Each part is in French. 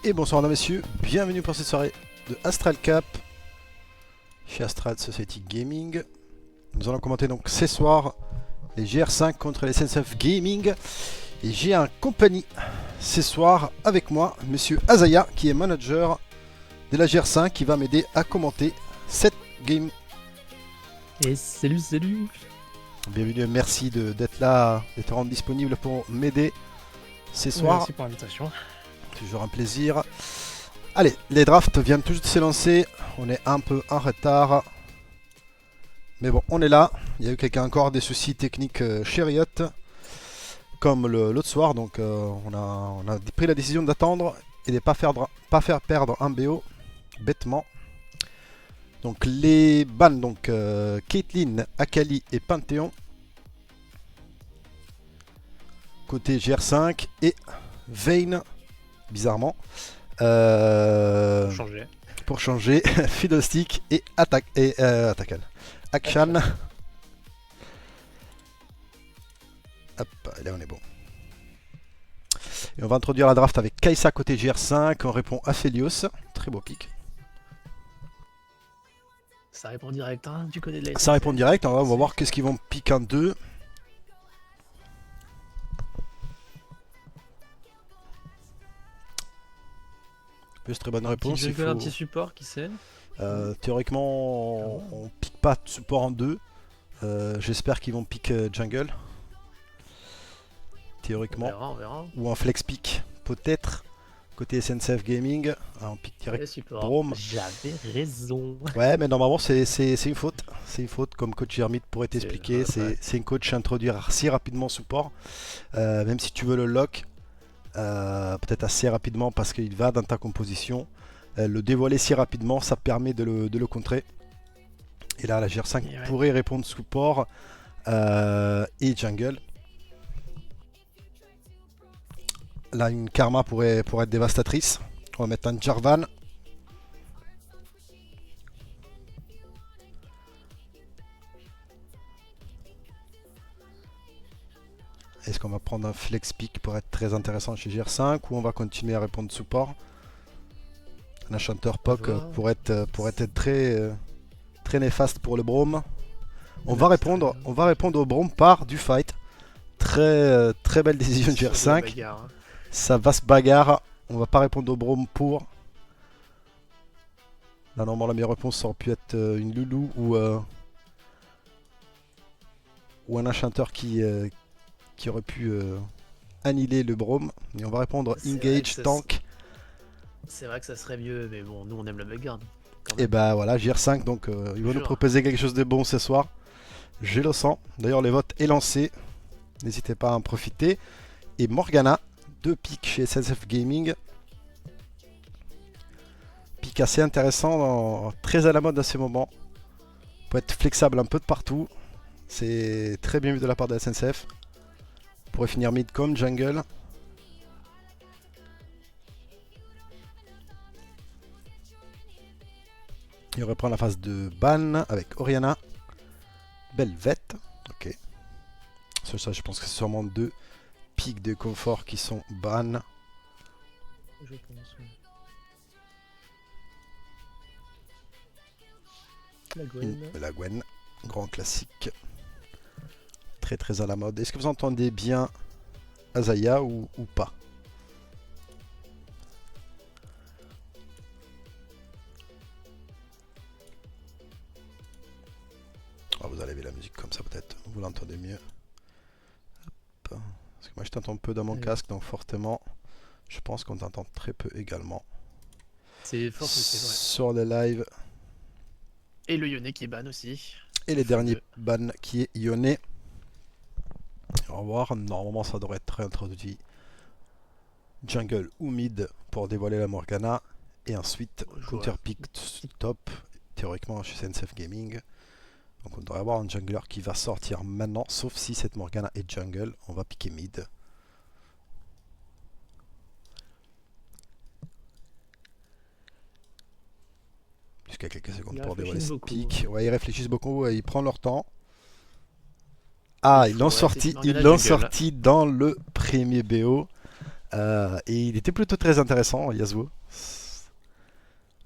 Et bonsoir mesdames et messieurs, bienvenue pour cette soirée de Astral Cap chez Astral Society Gaming. Nous allons commenter donc ce soir les GR5 contre les SNCF Gaming. Et j'ai un compagnie ce soir avec moi, monsieur Azaya, qui est manager de la GR5, qui va m'aider à commenter cette game. Et salut. Bienvenue, merci d'être là, d'être rendu disponible pour m'aider ce soir. Merci pour l'invitation. Toujours un plaisir. Allez, les drafts viennent tout juste de s'élancer. On est un peu en retard. Mais bon, on est là. Il y a eu encore des soucis techniques chez Riot. Comme l'autre soir. Donc on a pris la décision d'attendre et de ne pas faire perdre un BO bêtement. Donc les bans, donc Caitlyn, Akali et Panthéon. Côté GR5 et Vayne. Bizarrement. Pour changer, Fiddlestick et Attackal. Action. Hop, là on est bon. Et on va introduire la draft avec Kai'Sa côté GR5. On répond à Phelios. Très beau pick. Ça répond direct, hein, du côté de la Ça répond direct. On va voir qu'est-ce qu'ils vont pick en 2. Plus très bonne réponse. Il faut un petit support, qui sait. Théoriquement, on pique pas de support en 2. J'espère qu'ils vont pick jungle. Théoriquement. On verra. Ou un flex pick, peut-être. Côté SNCF Gaming. On pique direct Brome. J'avais raison. Ouais, mais normalement, c'est une faute. C'est une faute, comme coach Hermite pourrait t'expliquer. C'est une coach introduire si rapidement support. Même si tu veux le lock. Peut-être assez rapidement parce qu'il va dans ta composition. Le dévoiler si rapidement, ça permet de le contrer. Et là, la GR5 pourrait répondre support et jungle. Là, une Karma pourrait être dévastatrice. On va mettre un Jarvan. Est-ce qu'on va prendre un flex pick pour être très intéressant chez GR5 ou on va continuer à répondre support? Un enchanteur POC pourrait être très néfaste pour le Brome. On va répondre au Brome par du fight. Très belle décision de GR5. Ça va se bagarre. On va pas répondre au Brome pour. Là, normalement, la meilleure réponse ça aurait pu être une Loulou ou un enchanteur qui aurait pu annihiler le Brome. Et on va répondre engage tank. C'est vrai que ça serait mieux, mais bon, nous on aime la bagarre. Et bah voilà, GR5, donc ils vont nous proposer quelque chose de bon ce soir. Je le sens. D'ailleurs, le vote est lancé. N'hésitez pas à en profiter. Et Morgana, 2 picks chez SNCF Gaming. Pick assez intéressant, très à la mode à ce moment. Peut être flexible un peu de partout. C'est très bien vu de la part de la SNCF. Pourrait finir mid comme jungle. Il reprend la phase de ban avec Orianna. Belvet. Ok. Sur ça, je pense que c'est sûrement 2 pics de confort qui sont ban. Je pense, oui. La Gwen. Grand classique. Très à la mode. Est-ce que vous entendez bien Azaya ou pas? Oh, vous allez lever la musique comme ça peut-être. Vous l'entendez mieux. Hop. Parce que moi je t'entends peu dans mon casque, donc fortement, je pense qu'on t'entend très peu également. C'est fort possible, ouais. Sur le live. Et le Yone qui est ban aussi. Et les derniers ban qui est Yone. On va voir, normalement ça devrait être réintroduit jungle ou mid pour dévoiler la Morgana. Et ensuite, counter pick top, théoriquement chez SNCF Gaming. Donc on devrait avoir un jungler qui va sortir maintenant, sauf si cette Morgana est jungle, on va piquer mid. Jusqu'à quelques secondes pour dévoiler ce pick. Ouais, ils réfléchissent beaucoup, ils prennent leur temps. Ah, ils l'ont sorti dans le premier BO. Et il était plutôt très intéressant, Yasuo.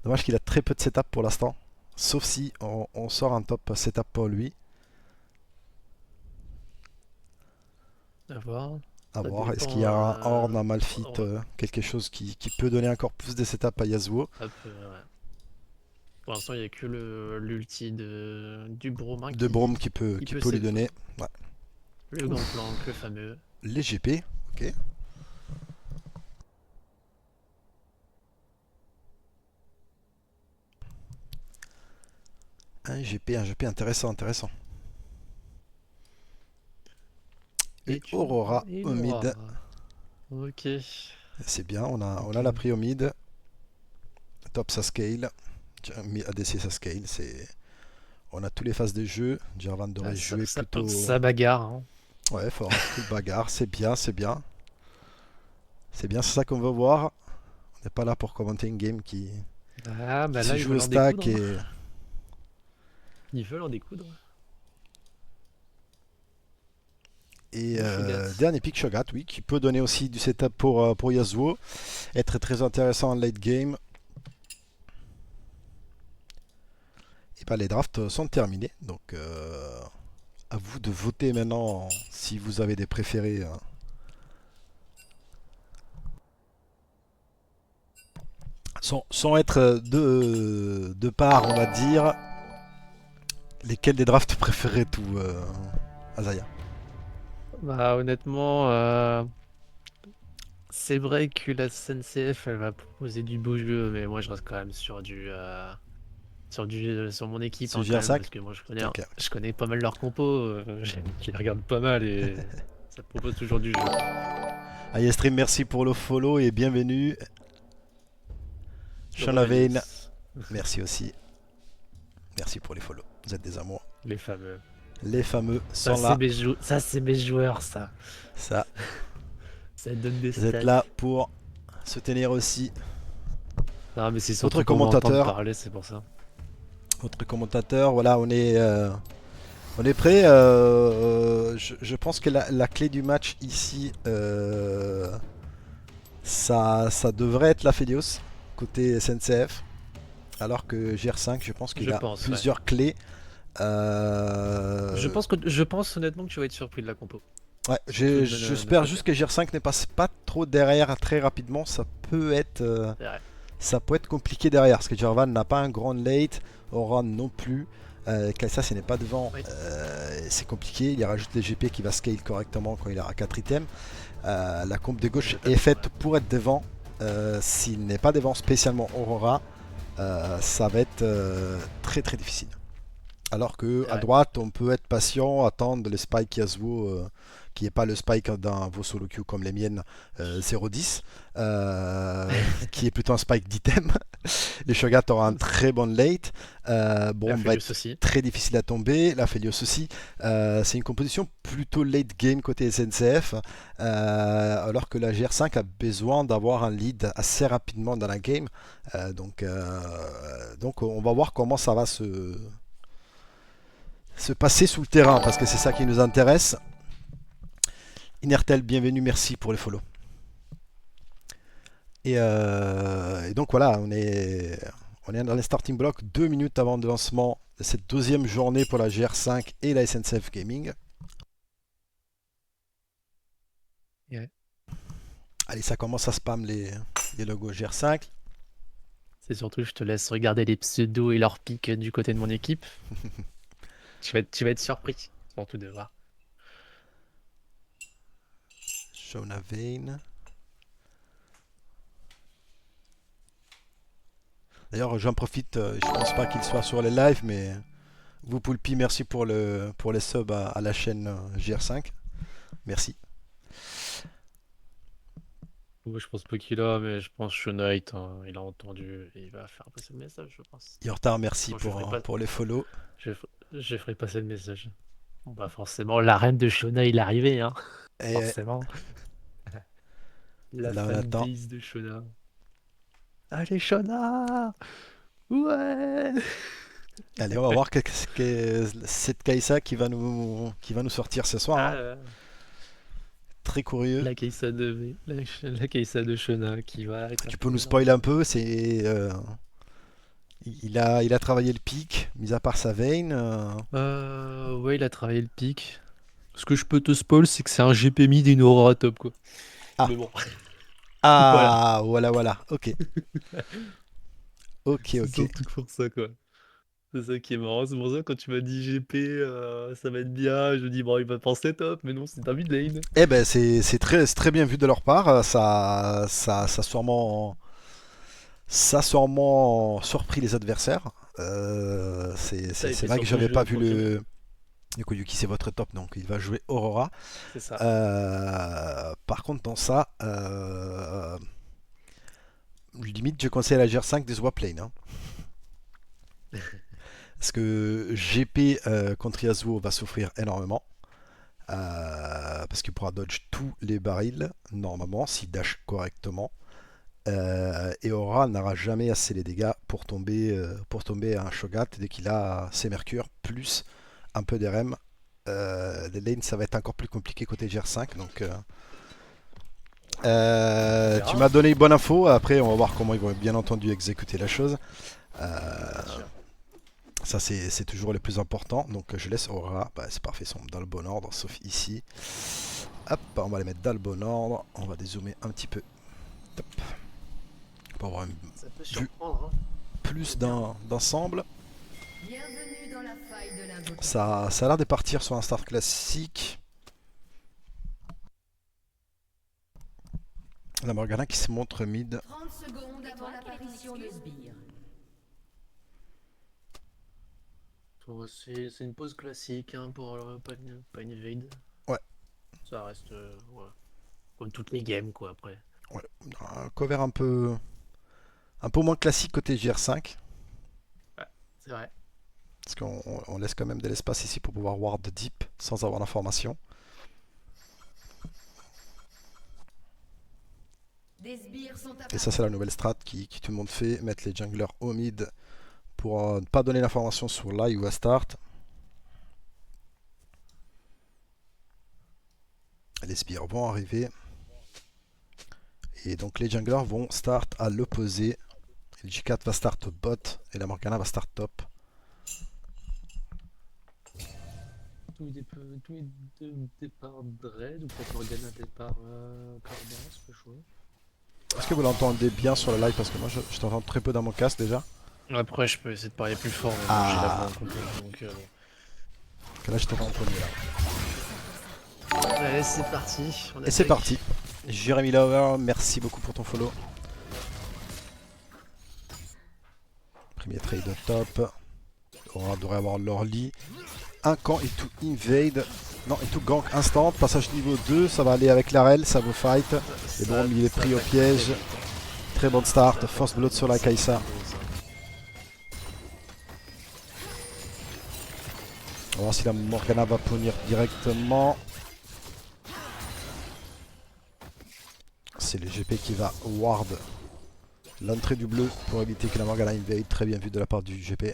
Dommage qu'il a très peu de setup pour l'instant. Sauf si on sort un top setup pour lui. À voir. À Ça voir. Est-ce qu'il y a dépend. un Horn, un Malphite, Ouais, quelque chose qui peut donner encore plus de setup à Yasuo. hop, ouais. Pour l'instant, il n'y a que l'ulti du Bromin De Braum qui qui peut peut lui save. donner. Ouais. Le Gangplank, le fameux. Les GP. Ok. Un GP intéressant, intéressant. Et Aurora Et au une mid. Aurora. Ok. C'est bien, on Ok. a la pris au mid. Top sa scale. ADC sa scale. On a tous les phases de jeu. Jarvan Ah, devrait jouer plutôt. ça bagarre, hein. Ouais, fort, full bagarre. C'est bien, c'est bien. C'est bien, c'est ça qu'on veut voir. On n'est pas là pour commenter une game Ah, bah qui se là, ils joue au veulent en stack découdre, hein. et. Ils veulent en découdre. Et Le Shogat. dernier pick Shogat, oui, qui peut donner aussi du setup pour Yasuo. Être très intéressant en late game. Et bah, les drafts sont terminés. Donc à vous de voter maintenant si vous avez des préférés. Sans être de part, on va dire, lesquels des drafts préférés tout Azaya. Bah, honnêtement, c'est vrai que la SNCF, elle va proposer du beau jeu, mais moi, je reste quand même sur mon équipe, Ce hein, quand même, GR5. parce que moi, Ok. je connais pas mal leurs compos, je les regarde pas mal et ça propose toujours du jeu. Ayestream, merci pour le follow et bienvenue. Comment Shonavane, Alias, merci aussi. Merci pour les follow. Vous êtes des amours. les fameux. Les fameux sont là. Ça, c'est mes joueurs, ça. Ça, Ça donne des vous êtes stats. là pour soutenir aussi Non, mais c'est votre surtout pour m'entendre commentateur. parler, c'est pour ça. Votre commentateur. Voilà, on est prêt. Je pense que la clé du match ici, ça devrait être la Felios côté SNCF. Alors que GR5, je pense qu'il Je a pense, ouais. plusieurs clés. Euh, Je pense honnêtement que tu vas être surpris de la compo. Ouais, Si tout ne j'espère se juste tient. que GR5 ne passe pas trop derrière très rapidement. C'est vrai. Ça peut être compliqué derrière. Parce que Jarvan n'a pas un grand late. Aura non plus. Kaisa, ce n'est pas devant. Oui. C'est compliqué. Il rajoute les GP qui va scale correctement quand il aura 4 items. La comp de gauche est faite pour être devant. S'il n'est pas devant, spécialement Aurora, ça va être très très difficile. Alors que C'est à vrai. droite, on peut être patient, attendre le spike Yasuo, qui n'est pas le spike dans vos solo queues comme les miennes 0-10, qui est plutôt un spike d'item. Les Shogat aura un très bon late. Et Bon, va Aphelios être aussi. très difficile à tomber. La Felios aussi. C'est une composition plutôt late game côté SNCF, alors que la GR5 a besoin d'avoir un lead assez rapidement dans la game. Donc on va voir comment ça va se passer sous le terrain, parce que c'est ça qui nous intéresse. Inertel, bienvenue, merci pour les follow. Et donc voilà, on est dans les starting blocks 2 minutes avant le lancement de cette deuxième journée pour la GR5 et la SNCF Gaming. Ouais. Allez, ça commence à spam les logos GR5. C'est surtout, je te laisse regarder les pseudos et leurs pics du côté de mon équipe. Tu vas être surpris, surtout de voir. Shona Vane. D'ailleurs, j'en profite, je pense pas qu'il soit sur les lives, mais vous Poulpi, merci pour les subs à la chaîne GR5. Merci. Moi, je pense pas qu'il a, mais je pense que Knight, hein, il a entendu et il va faire passer le message, je pense. Yortar, merci Bon, pour les follow. je ferai passer le message. Bon, bah forcément, la reine de Shona, il est arrivé, hein. Et Forcément. La là, on attend. fanbase de Shona. Allez, Shona! Ouais! Allez, on va voir cette Kaisa qui va nous sortir ce soir. Ah, Hein. très curieux. La Kai'Sa de Shona qui va être Tu peux nous spoiler un peu, il a travaillé le pic, mis à part sa veine. Ouais, il a travaillé le pic. Ce que je peux te spoil, c'est que c'est un GP mid et une Aurora top, quoi. Ah, Mais bon, voilà. ah, voilà, voilà. Ok, ok, C'est ok. surtout pour ça, quoi. C'est ça qui est marrant. C'est pour ça, quand tu m'as dit GP, ça va être bien, je dis, bon, il va penser top, mais non, c'est un mid lane. Eh ben, c'est très bien vu de leur part. Ça a sûrement surpris les adversaires. Ça, et C'est puis vrai que surtout, j'avais je pas le vu confirme. le. Du coup, Yuki, c'est votre top, donc il va jouer Aurora. C'est ça. Par contre, dans ça, limite, je conseille la GR5 des swap lane. Hein. Parce que GP contre Yasuo va souffrir énormément. Parce qu'il pourra dodge tous les barils, normalement, s'il dash correctement. Et Aura n'aura jamais assez les dégâts pour tomber à un Shogat dès qu'il a ses mercures, plus un peu d'RM. Les lanes, ça va être encore plus compliqué côté GR5. Donc, On tu verra, m'as hein. donné une bonne info. Après, on va voir comment ils vont bien entendu exécuter la chose. Bien Euh, sûr. Ça, c'est toujours le plus important. Donc, je laisse Aura. Bah, c'est parfait, ils sont dans le bon ordre, sauf ici. Hop, on va les mettre dans le bon ordre. On va dézoomer un petit peu. Top. Pour avoir une Ça peut vue surprendre, hein. plus C'est bien. d'ensemble. Bienvenue dans la faille de l'invocateur. Ça a l'air de partir sur un start classique. La Morgana qui se montre mid. 30 secondes avant l'apparition de sbires. Bon, c'est une pause classique, hein, pour pas une evade. Ouais, Ça reste, ouais, comme toutes les games, quoi, après. ouais. Un cover un peu moins classique côté GR5. Ouais, c'est vrai. Parce qu'on laisse quand même de l'espace ici pour pouvoir ward deep sans avoir l'information. Des sbires sont Et ça, c'est la nouvelle strat qui tout le monde fait. Mettre les junglers au mid pour ne pas donner l'information sur live ou à start. Les spires vont arriver. Et donc les junglers vont start à l'opposé. Le J4 va start bot et la Morgana va start top. Tout est départ Dread ou peut-être Morgana départ Cordance, peut jouer. Est-ce que vous l'entendez bien sur le live? Parce que moi je t'entends très peu dans mon casque déjà. Après, je peux essayer de parler plus fort, mais bon, j'ai la voix Ah, en complète, donc bon. que là je t'entends un peu mieux là. Allez, c'est parti. On Et c'est attaque. parti. Jérémy Lover, merci beaucoup pour ton follow. Premier trade top. On devrait avoir l'Orly. Un camp et tout invade. Non, et tout gank instant. Passage niveau 2, ça va aller avec l'Arel, ça veut fight. Et bon, il est pris au attaque piège. très vite. Très bonne start. Ça Force attaque blood sur la très, Kai'Sa. très vite, ça. On va voir si la Morgana va punir directement. C'est le GP qui va ward l'entrée du bleu pour éviter que la Morgana invade. Très bien vu de la part du GP.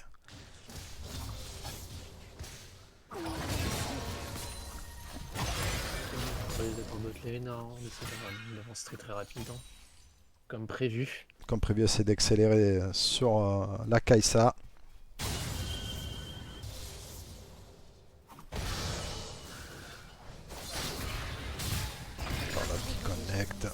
On va les mettre en bot lane, hein, on essaie d'avoir une avance très très rapide, hein, comme prévu. Comme prévu, c'est d'accélérer sur la Kai'Sa. On va connect.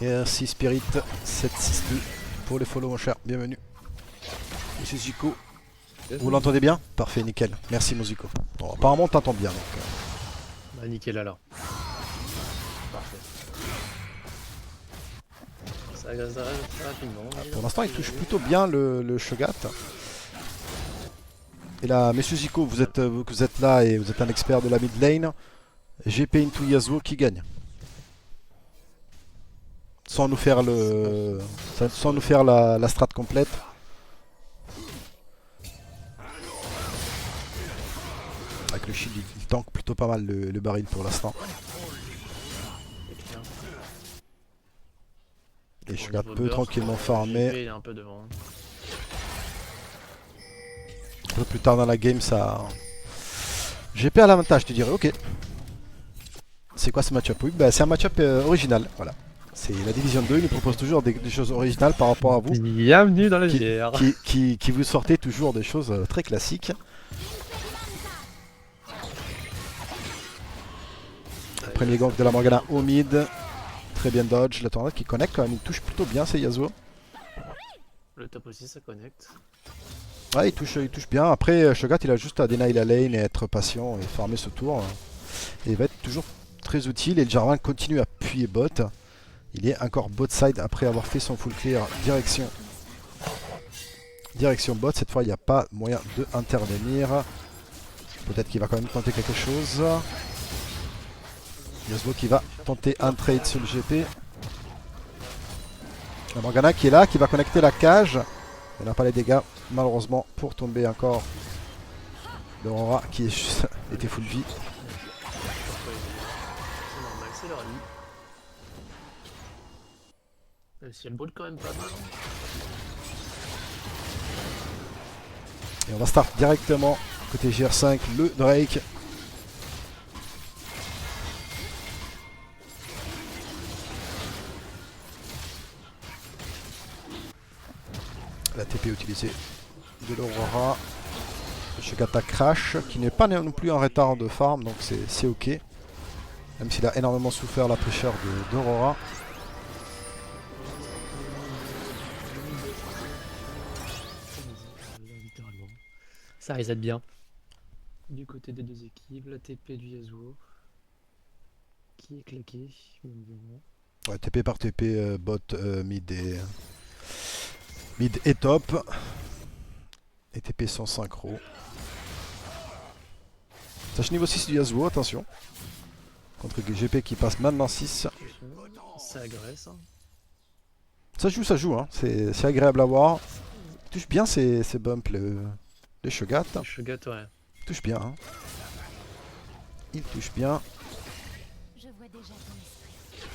Merci Spirit 762 pour les follow mon cher, bienvenue. Monsieur Zico, vous l'entendez bien? Parfait, nickel. Merci Moziko. Bon, apparemment on t'entend bien donc. Bah nickel alors. Parfait. Ça agresse très rapidement. Pour l'instant il touche plutôt bien le Shogat. Et là, Monsieur Zico, vous êtes là et vous êtes un expert de la mid lane. GP into Yasuo qui gagne. Sans nous faire sans nous faire la strat complète. Avec le shield, il tank plutôt pas mal le baril pour l'instant. C'est clair. Et Au Shogat niveau peut burst, tranquillement le farmer. GP, il est un peu devant. peu plus tard dans la game, ça... GP à l'avantage, tu dirais, ok. C'est quoi ce match-up? Oui, bah, c'est un match-up original, voilà. C'est la Division 2, il nous propose toujours des choses originales par rapport à vous. Bienvenue dans la Qui, bière. qui vous sortez toujours des choses très classiques. Premier gank de la Morgana au mid. Très bien dodge, la tornade qui connecte quand même, il touche plutôt bien, c'est Yasuo. Le top aussi, ça connecte. Ouais, il touche bien. Après, Shogat, il a juste à deny la lane et être patient et farmer ce tour. Et il va être toujours très utile. Et le Jarvan continue à appuyer bot. Il est encore bot side après avoir fait son full clear direction bot. Cette fois, il n'y a pas moyen de intervenir. Peut-être qu'il va quand même tenter quelque chose. Yasuo qui va tenter un trade sur le GP. La Morgana qui est là, qui va connecter la cage. Elle n'a pas les dégâts, malheureusement, pour tomber encore. L'Aurora qui est juste était full vie. C'est normal, c'est leur lit. Si elle brûle quand même pas mal. Et on va start directement côté GR5, le Drake. La TP utilisée de l'Aurora. Shogata crash, qui n'est pas non plus en retard de farm, donc c'est ok. Même s'il a énormément souffert la pressure d'Aurora. Littéralement. Ça reset bien. Du côté des deux équipes, la TP du Yasuo. Qui est claqué, bien évidemment. Ouais, TP par TP, bot, mid et top. Et TP sans synchro. Sach niveau 6 du Yasuo, attention. Contre GP qui passe maintenant 6. Ça agresse. Hein. Ça joue, hein. C'est agréable à voir. Il touche bien ces bumps, les Shogat. Shogat, ouais. Il touche bien. Hein. Il touche bien. Je vois déjà ton esprit.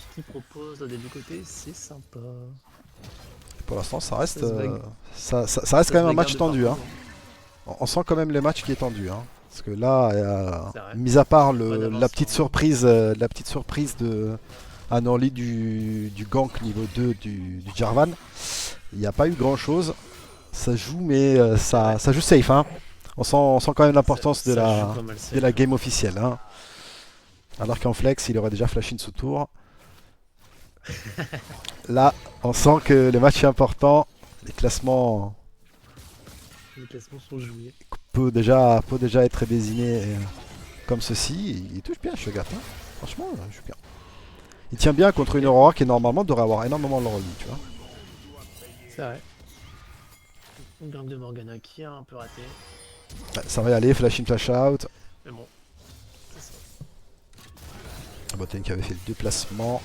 Ce qu'il propose des deux côtés, c'est sympa. Pour l'instant, ça reste, Ça se bague. ça reste quand même un match de tendu. Hein. partout, On sent quand même les matchs qui est tendu. Hein. Parce que là, C'est vrai. mis à part Pas d'avance, la petite hein. surprise, de un early du gank niveau 2 du Jarvan, il n'y a pas eu grand chose. Ça joue, mais ça joue safe. Hein. On sent quand même l'importance de Ça joue pas mal, c'est la game officielle. Hein. Alors qu'en flex, il aurait déjà flashé ce tour. Là, on sent que le match est important. Les classements Les classements sont joués. peut déjà être désigné comme ceci. Il touche bien, Shogat. Hein. Franchement, il joue bien. Il tient bien contre une Aurora qui normalement devrait avoir énormément de rallye, tu vois. C'est vrai. Une gank de Morgana qui a un peu raté. Ouais, ça va y aller, flash in, flash out. Mais bon, c'est ça. Botany qui avait fait le déplacement.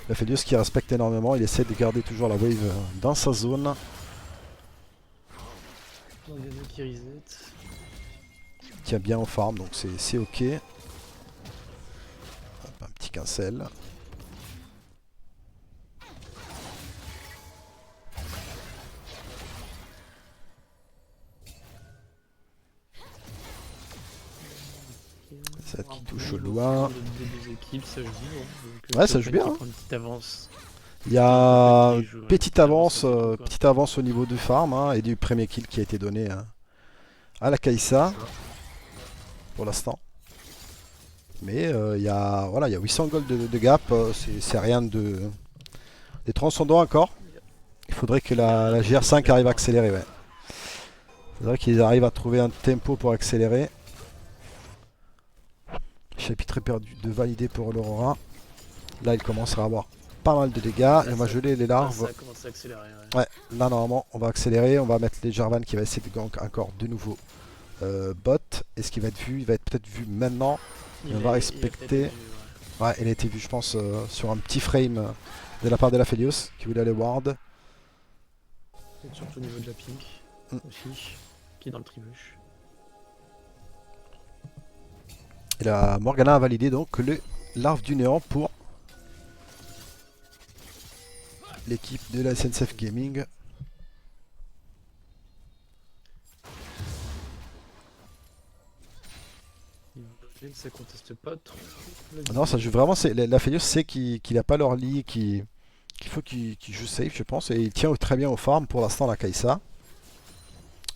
La Felius qui respecte énormément, il essaie de garder toujours la wave dans sa zone. Morgana qui reset. Il tient bien en farm, donc c'est ok. Hop, un petit cancel. Ça qui touche au loin. Des deux équipes, ça joue. Hein. Donc, Ouais, ça joue bien, hein. Une petite avance. Il y a Qui une joue, petite avance au niveau du farm hein, et du premier kill qui a été donné à la Kai'Sa pour l'instant. Mais il y a 800 gold de gap, c'est rien de transcendant encore. Il faudrait que la GR5 arrive à accélérer. Ouais. Il faudrait qu'ils arrivent à trouver un tempo pour accélérer. Chapitre perdu de valider pour l'Aurora. Là, il commencera à avoir pas mal de dégâts. Là, Et on va ça- geler les Là, larves. ça commence à accélérer. Ouais. Ouais, là normalement on va accélérer, on va mettre les Jarvan qui va essayer de gank encore de nouveau bot. Est-ce qu'il va être vu? Il va être peut-être vu maintenant. Il on va est- respecter. il a peut-être vu, Ouais, il a été vu je pense sur un petit frame de la part de la Felios qui voulait aller ward. Peut-être surtout au niveau de la pink aussi, qui est dans le tribuche. Et la Morgana a validé donc le larve du néant pour l'équipe de la SNCF Gaming. Ça conteste pas trop. Non, ça joue vraiment. La Felios sait qu'il a pas leur lit, qu'il faut qu'il joue safe, je pense. Et il tient très bien au farm pour l'instant, la Kai'Sa.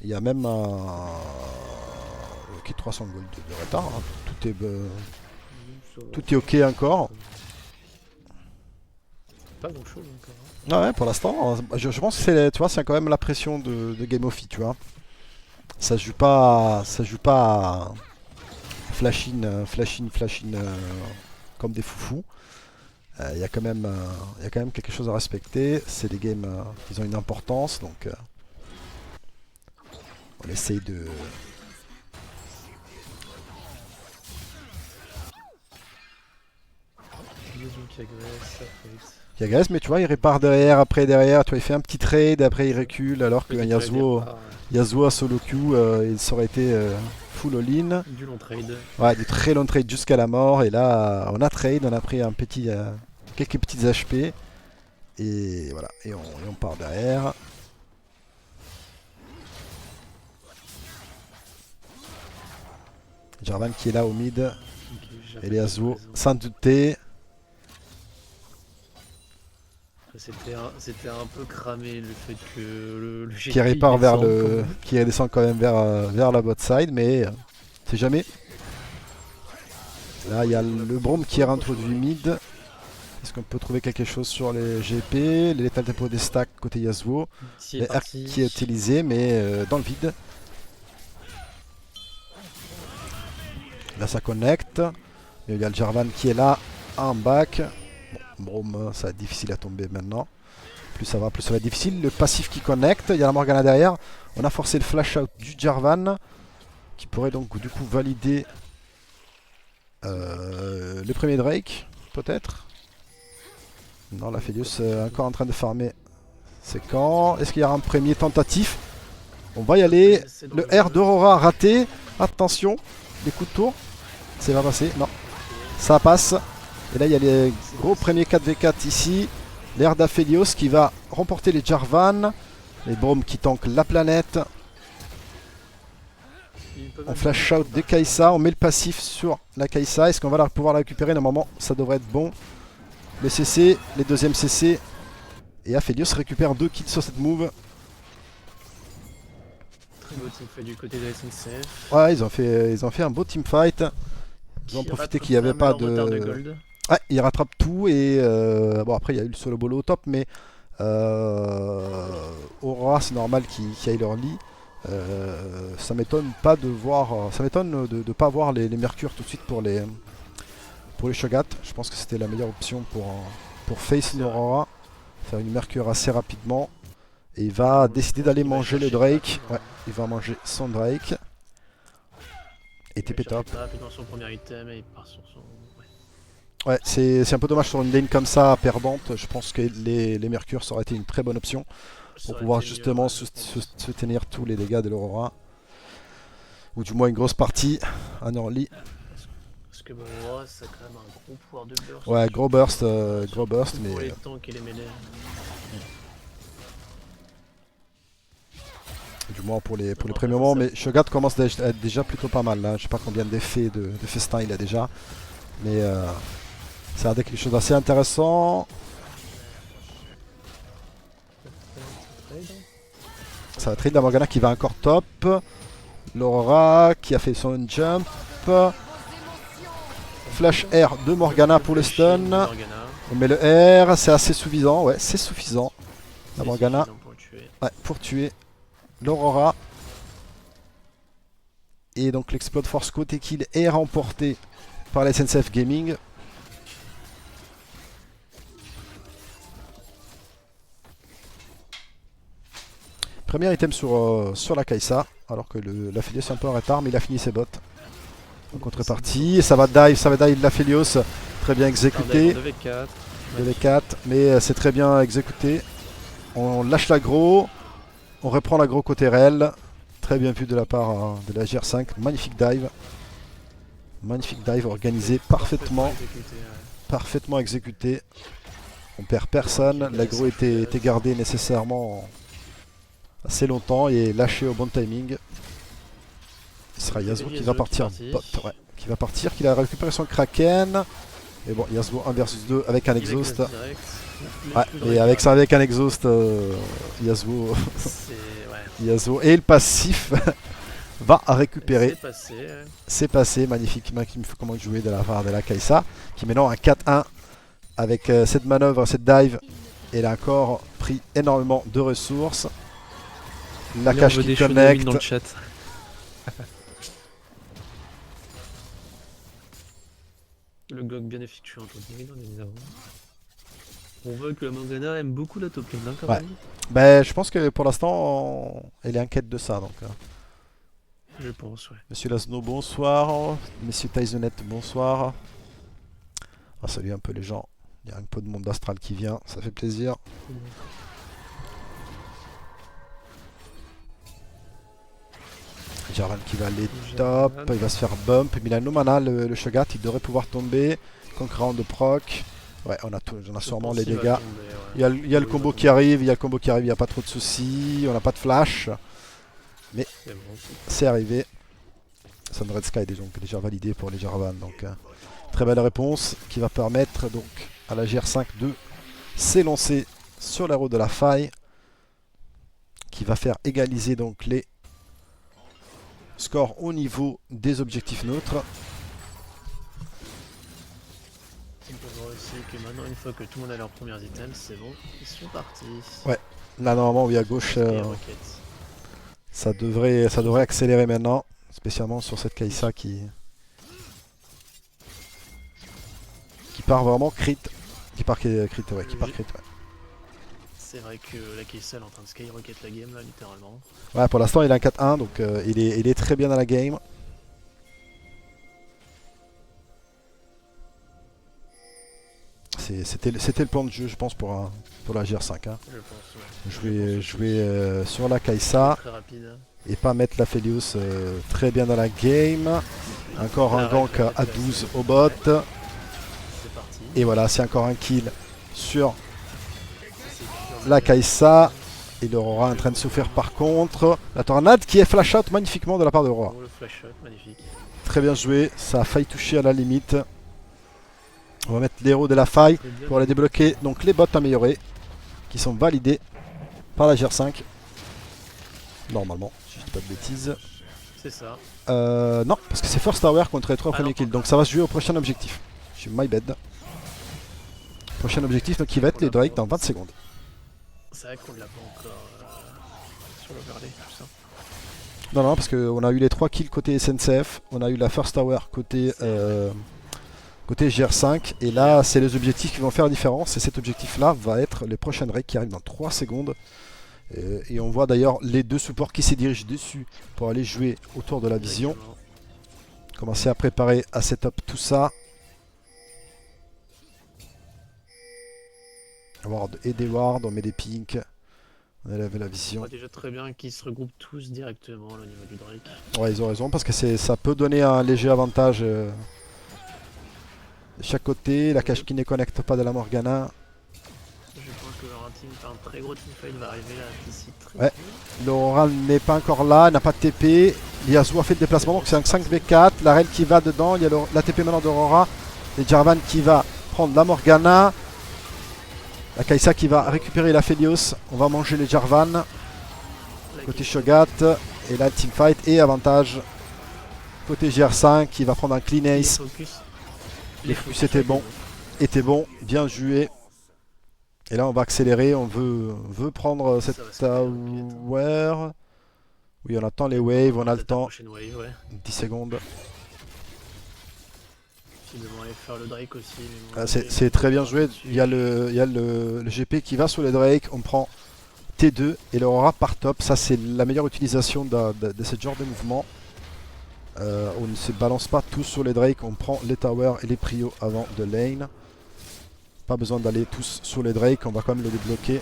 Il y a même un. Ok, 300 gold de retard. Hein. Tout est ok encore. Pas grand chose encore. Ouais, pour l'instant, je pense que tu vois, c'est quand même la pression de Game of It, tu vois. Ça joue pas flash in comme des foufous. Il y a quand même quelque chose à respecter. C'est des games qui ont une importance, donc on essaye de. Qui agresse, mais tu vois, il répare derrière, après derrière, tu vois, il fait un petit trade, après il recule, alors que Yasuo a solo queue, il aurait été full all-in. Du long trade. Ouais, du très long trade jusqu'à la mort, et là, on a trade, on a pris quelques petites HP, et voilà, et on part derrière. Jarvan qui est là au mid, et les Yasuo, sans douter. C'était un peu cramé le fait que le qui répare qui redescend quand même vers la bot side, mais c'est jamais. Là il y a le Braum qui est réintroduit mid. Est-ce qu'on peut trouver quelque chose sur les GP? Les Lethal Tempo des stacks côté Yasuo. Les R qui est utilisé mais dans le vide. Là ça connecte. Il y a le Jarvan qui est là en back. Bon, Braum, ça va être difficile à tomber maintenant. Plus ça va être difficile. Le passif qui connecte, il y a la Morgana derrière. On a forcé le flash out du Jarvan qui pourrait donc du coup valider le premier Drake, peut-être. Non, la Felios encore en train de farmer. C'est quand? Est-ce qu'il y aura un premier tentatif? On va y aller. Le R d'Aurora raté. Attention, les coups de tour. C'est pas passé, non. Ça passe. Et là, il y a les gros premiers 4v4 ici. L'air d'Aphelios qui va remporter les Jarvan. Les Braum qui tankent la planète. On flash out des Kai'Sa. On met le passif sur la Kai'Sa. Est-ce qu'on va pouvoir la récupérer? Normalement, ça devrait être bon. Le CC, les deuxièmes CC. Et Aphelios récupère 2 kills sur cette move. Très beau teamfight du côté de la SNCF. Ouais, ils ont fait un beau teamfight. Ils ont profité qu'il n'y avait pas de... Ouais, il rattrape tout et bon après il y a eu le solo bolo au top, mais Aurora c'est normal qu'ils aillent leur lit. Ça m'étonne pas de voir, ça m'étonne de pas voir les Mercure tout de suite pour les Shogat. Je pense que c'était la meilleure option pour face une Aurora, faire une Mercure assez rapidement. Et il va décider d'aller manger le Drake. Ouais, il va manger son Drake. Et TP top. Dans son premier item et il part sur son... Ouais, c'est un peu dommage sur une lane comme ça, perdante. Je pense que les Mercure ça aurait été une très bonne option pour pouvoir justement soutenir tous les dégâts de l'Aurora. Ou du moins une grosse partie en early. Parce que l'Aurora ça a quand même un gros pouvoir de burst. Ouais, gros burst, mais... Pour les tanks et les mêlées. Du moins pour les premiers moments, mais Shogat commence à être déjà plutôt pas mal. Là. Je sais pas combien d'effets de festin il a déjà. Mais ça a quelque chose d'assez intéressant. Ça va trade la Morgana qui va encore top. L'Aurora qui a fait son jump. Flash R de Morgana pour le stun. On met le R, c'est assez suffisant. Ouais, c'est suffisant. La Morgana. Ouais, pour tuer l'Aurora. Et donc l'exploit de force côté kill est remporté par la SNCF Gaming. Premier item sur la Kai'Sa, alors que l'Aphelios est un peu en retard, mais il a fini ses bots. En contrepartie, ça va dive l'Aphelios, très bien exécuté. 2v4, mais c'est très bien exécuté. On lâche l'aggro, on reprend l'aggro côté réel. Très bien vu de la part de la GR5, magnifique dive. Magnifique dive organisé parfaitement exécuté. On perd personne, l'aggro était gardé nécessairement assez longtemps et lâché au bon timing. Ce sera Yasuo qui Yasuo va qui partir est parti. bot. Ouais, qui va partir, qu'il a récupéré son Kraken. Et bon, Yasuo 1 versus 2 avec un exhaust. Il va direct. Le Ouais, coup de mais Drake, avec ça, avec un exhaust, Yasuo, C'est ouais. Yasuo et le passif va récupérer. C'est passé. C'est passé, magnifique, magnifique comment jouer de la part de la Kai'Sa, qui maintenant a 4-1 avec cette manœuvre, cette dive. Elle a encore pris énormément de ressources. La Allez, on cache veut qui des Shonen connecte. dans le chat. Le GOG bien effectué entre guillemets, évidemment. On voit que la Morgana aime beaucoup la top lane, hein, quand Ouais. même. Ben, je pense que pour l'instant, elle est en quête de ça. Donc, Je pense, ouais. Monsieur Lasno, bonsoir. Monsieur Tyzonette, bonsoir. On va saluer un peu les gens. Il y a un peu de monde astral qui vient, ça fait plaisir. Jarvan qui va aller top, il va se faire bump, mais il a no mana le Shogat, il devrait pouvoir tomber. Conquérant de proc. Ouais, on a sûrement les dégâts. Il y a le combo qui arrive, il n'y a pas trop de soucis, on n'a pas de flash. Mais c'est arrivé. Sun Red Sky est donc déjà validé pour les Jarvan. Donc très belle réponse qui va permettre donc à la GR5 de s'élancer sur la route de la faille. Qui va faire égaliser donc les scores au niveau des objectifs neutres. On peut voir aussi que maintenant, une fois que tout le monde a leurs premiers items, c'est bon, ils sont partis. Ouais. Là normalement oui à gauche ça devrait accélérer maintenant, spécialement sur cette Kai'Sa qui part vraiment crit, qui part crit. C'est vrai que la Kai'Sa est en train de skyrocket la game là littéralement. Ouais, pour l'instant il est en 4-1 donc il est très bien dans la game. C'était le plan de jeu je pense pour la GR5. Hein. Je pense, ouais. Jouer sur la Kai'Sa Très rapide. et pas mettre la Felios très bien dans la game. Encore un gank à 12 au bot. C'est parti. Et voilà, c'est encore un kill sur la Kai'Sa. Et l'Aurora est en train de souffrir par contre. La tornade qui est flash out magnifiquement de la part de Aurora. Oh, le flash shot, magnifique. Très bien joué, ça a failli toucher à la limite. On va mettre l'héros de la faille pour aller débloquer donc les bots améliorés qui sont validés par la GR5. Normalement, si je dis pas de bêtises. C'est ça. Non, parce que c'est First Tower contre les 3 premiers kills. Donc ça va se jouer au prochain objectif. Je suis my bad. Prochain objectif donc, qui va être les Drake dans 20 secondes. C'est vrai qu'on l'a pas encore sur l'overlay, tout ça. Non, parce qu'on a eu les 3 kills côté SNCF. On a eu la First Tower côté GR5. Et là, c'est les objectifs qui vont faire la différence. Et cet objectif-là va être les prochaines Drake qui arrivent dans 3 secondes. Et on voit d'ailleurs les deux supports qui se dirigent dessus pour aller jouer autour de la vision. Exactement. Commencer à préparer, à setup tout ça. Ward et des wards, on met des pinks. On élève la On vision. voit déjà très bien qu'ils se regroupent tous directement là, au niveau du Drake. Ouais, ils ont raison parce que ça peut donner un léger avantage de chaque côté. La cache qui ne connecte pas de la Morgana. Je pense que leur team, un très gros teamfight va arriver là d'ici très Ouais. L'Aurora n'est pas encore là, n'a pas de TP. Yasuo a fait le déplacement, donc c'est un 5v4. La Rel qui va dedans, il y a la TP maintenant d'Aurora. Et Jarvan qui va prendre la Morgana. La Kai'Sa qui va récupérer la Felios. On va manger les Jarvan. Côté Shogat. Et là, teamfight et avantage. Côté GR5 qui va prendre un clean ace. Le focus était bon, bien joué. Et là on va accélérer, on veut prendre cette tower. Oui, on attend les waves, on a le temps. 10 secondes. Ils devront aller faire le Drake aussi. C'est très bien joué. Il y a le GP qui va sur les Drake. On prend T2 et l'Aurora par top. Ça c'est la meilleure utilisation de ce genre de mouvement. On ne se balance pas tous sur les Drake. On prend les towers et les prios avant de lane. Pas besoin d'aller tous sur les Drake, on va quand même le débloquer.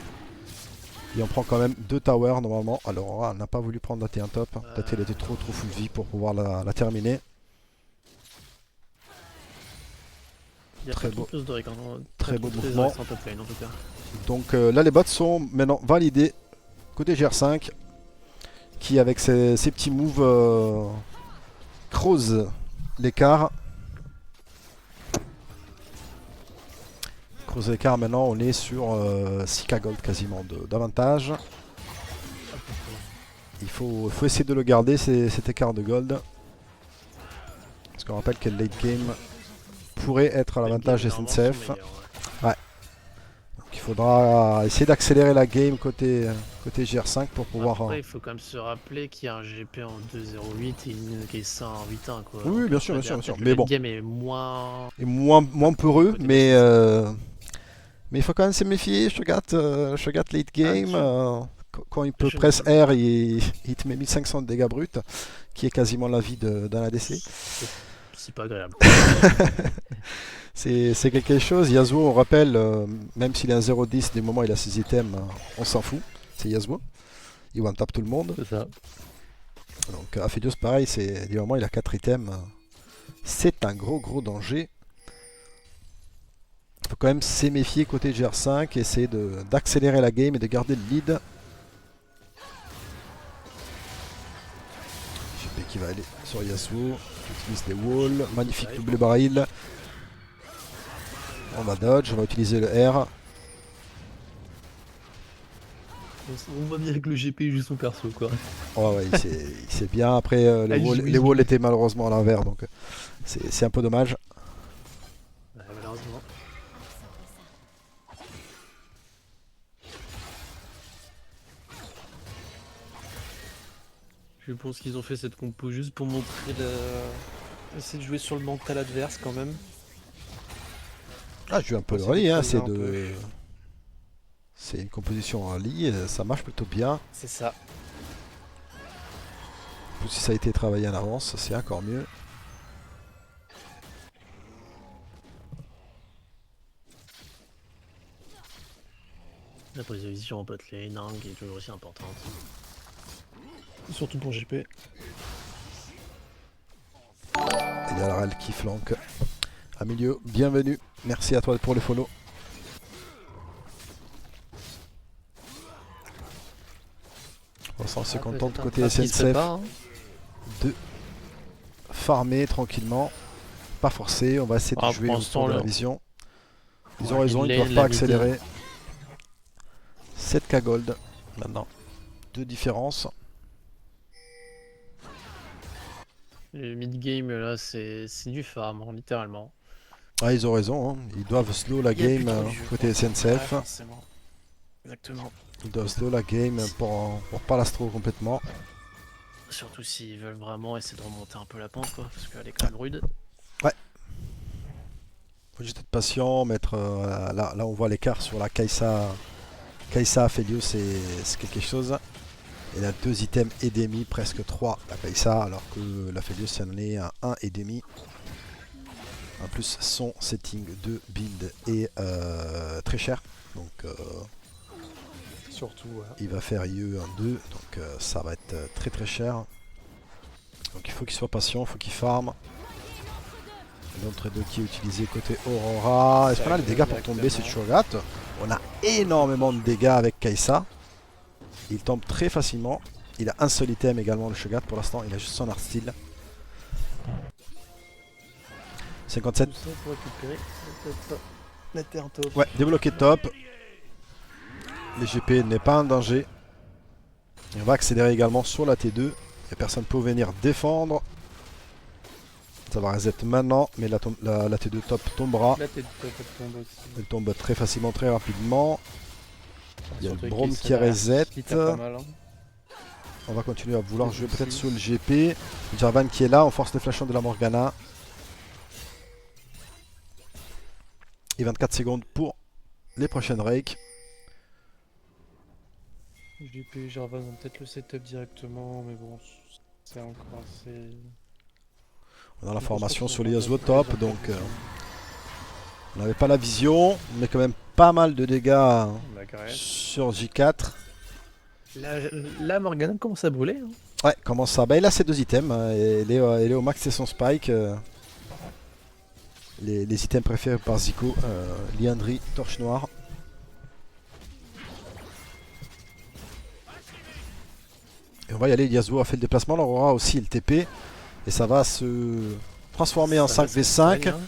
Et on prend quand même 2 towers normalement. Alors elle n'a pas voulu prendre la T1 top. Peut-être qu'elle était trop full vie pour pouvoir la terminer. Très beau, très beau mouvement. Donc là les bots sont maintenant validés côté GR5. Qui avec ses petits moves creuse l'écart. Creuse l'écart, maintenant on est sur 6k gold quasiment d'avantage. Il faut essayer de le garder cet écart de gold. Parce qu'on rappelle que le late game pourrait être à l'avantage SNCF. Ouais. Donc il faudra essayer d'accélérer la game côté GR5 pour pouvoir... Après, il faut quand même se rappeler qu'il y a un GP en 2.08 et une caisse en 8.1 quoi. Oui, bien sûr, bien sûr, bien sûr. Mais bon. Le game est moins... Et moins peureux, mais il faut quand même se méfier. Shogat late game, quand il peut press R, il te met 1500 de dégâts bruts, qui est quasiment la vie d'un ADC. C'est pas agréable. C'est quelque chose. Yasuo, on rappelle, même s'il est un 0-10, des moments il a ses items, on s'en fout. C'est Yasuo. Il one-tap tout le monde. C'est ça. Donc Aphelios, pareil, des moments il a 4 items. C'est un gros danger. Il faut quand même se méfier côté GR5, essayer d'accélérer la game et de garder le lead. GP qui va aller sur Yasuo, qui utilise des walls, magnifique double baril. On va dodge, on va utiliser le R. On voit bien que le GP joue son perso quoi. Oh ouais, il sait bien. Après, les walls étaient malheureusement à l'envers, donc c'est un peu dommage. Ouais, malheureusement. Je pense qu'ils ont fait cette compo juste pour montrer essayer de jouer sur le mental adverse quand même. Ah, je joue un peu le rallye, hein, c'est une composition en rallye, ça marche plutôt bien. C'est ça. En plus, si ça a été travaillé en avance, c'est encore mieux. La prise de vision en bot lane qui est toujours aussi importante. Surtout pour GP. Il y a la RAL qui flanque. À milieu, bienvenue. Merci à toi pour les follow. On se contente côté SNCF de farmer tranquillement. Pas forcé, on va essayer de jouer autour de la vision. Ils ont raison, ils ne doivent pas accélérer. 7k gold maintenant. 2 différences. Le mid-game là c'est du farm hein, littéralement. Ah, ils ont raison, hein. Ils doivent slow la game côté SNCF. Ouais, exactement. Ils doivent slow la game pour pas la slow complètement. Surtout s'ils veulent vraiment essayer de remonter un peu la pente quoi, parce qu'elle est quand même rude. Ouais. Faut juste être patient, mettre là on voit l'écart sur la Kai'Sa Aphelios, c'est quelque chose. Elle a 2 items et demi, presque 3 la Kai'Sa, alors que l'Aphelios en est à 1 et demi. En plus son setting de build est très cher, donc Surtout il va faire IE en 2, donc ça va être très cher. Donc il faut qu'il soit patient, il faut qu'il farm. L'autre deux qui est utilisé côté Aurora. Est-ce qu'on a les dégâts pour tomber cette Shogat? On a énormément de dégâts avec Kai'Sa. Il tombe très facilement. Il a un seul item également le Shogat pour l'instant, il a juste son art style. 57. pour récupérer la terre top. Ouais, débloqué top. Le GP n'est pas en danger. Et on va accélérer également sur la T2. Et personne ne peut venir défendre. Ça va reset maintenant, mais la T2 top tombera. La T2 top tombe aussi. Elle tombe très facilement, très rapidement. Il y a le Surtout Braum qu'il qui reset. pas mal, hein. On va continuer à vouloir jouer peut-être sur le GP. Jarvan qui est là, on force le flashon de la Morgana. Et 24 secondes pour les prochaines rakes. GP, Jarvan vont peut-être le setup directement, mais bon, c'est encore assez... On a la formation sur les Yasuo top, donc on n'avait pas la vision. On met quand même pas mal de dégâts sur J4. La Morgana commence à brûler. Hein. Ouais, comment ça? Bah, il a ses 2 items. Elle est au max et son spike. Les items préférés par Zico. Liandry, torche noire. Et on va y aller. Yasuo a fait le déplacement. L'Aurora aussi, le TP. Et ça va se transformer en Ça va, c'est 5v5. bien.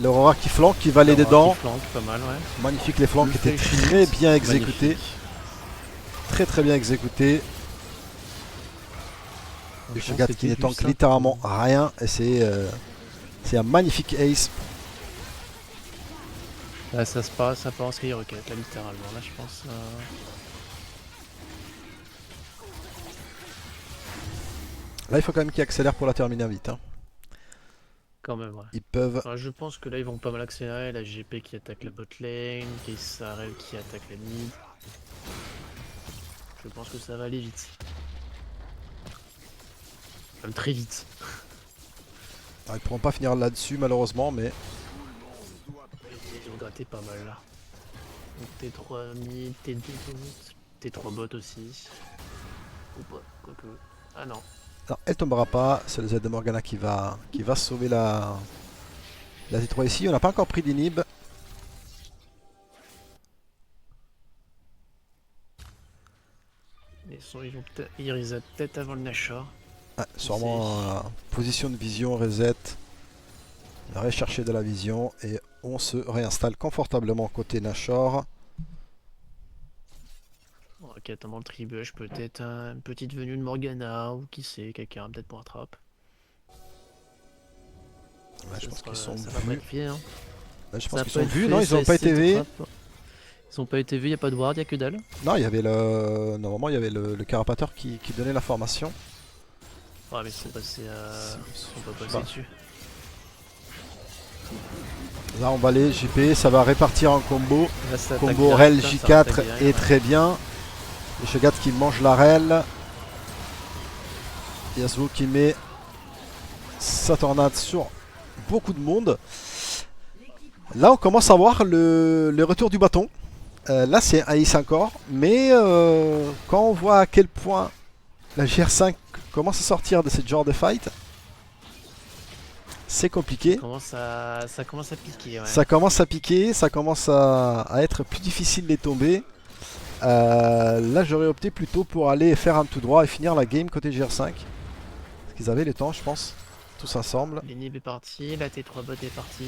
L'Aurora qui flanque, qui va aller Alors, dedans. qui flanque pas mal, ouais. Magnifique, les flancs Le étaient flash très hit, bien exécutés. magnifique. Très bien exécutés. Le Franchement, Shogat qui c'était ne du tank simple. littéralement rien. Et c'est un magnifique ace. Là, ça part en skyrocket, là, littéralement. Là, je pense. Là, il faut quand même qu'ils accélèrent pour la terminer vite, hein. Quand même, ouais. Ils peuvent. Enfin, je pense que là, ils vont pas mal accélérer. La GP qui attaque la bot lane, Keisarel qui attaque la mid. Je pense que ça va aller vite. Même très vite. Ils pourront pas finir là-dessus, malheureusement, mais. Ils ont gratté pas mal là. Donc T3 mid, T2 bot, T3 bot aussi. Ou pas, quoique. Ah non. Non, elle tombera pas. C'est le Z de Morgana qui va sauver la T3 ici. On n'a pas encore pris d'inhib. Ils reset peut-être avant le Nashor. Ouais, sûrement position de vision, reset. Rechercher de la vision. Et on se réinstalle confortablement côté Nashor. Ok, attends le tribush, peut-être une petite venue de Morgana, ou qui sait, quelqu'un peut-être pour un trap. Ouais, je pense qu'ils sont Ça va pas vus. être fait, hein. Ouais, je Ça pense va qu'ils pas sont être vus. fait, Non, ils ça n'ont pas essaie été de vus. trap. Ils ont pas été vus, y a pas de ward, y a que dalle. Non, il y avait normalement il y avait le carapateur qui donnait la formation. Ouais, mais ils sont passés ils sont pas passés Bah. dessus. Là on va aller JP, ça va répartir en combo. Là, ça attaque Combo direct, Rel hein, ça J4 attaque direct, est ouais. très bien. Le Shogat qui mange la Rel. Yasuo qui met sa tornade sur beaucoup de monde. Là on commence à voir le retour du bâton. Là c'est un ace encore. Mais quand on voit à quel point la GR5 commence à sortir de ce genre de fight, c'est compliqué. Ça commence à piquer, ouais. Ça commence à piquer, ça commence à être plus difficile de les tomber. Là j'aurais opté plutôt pour aller faire un tout droit et finir la game côté GR5. Parce qu'ils avaient le temps je pense, tous ensemble. L'Enib est parti, la T3 bot est partie.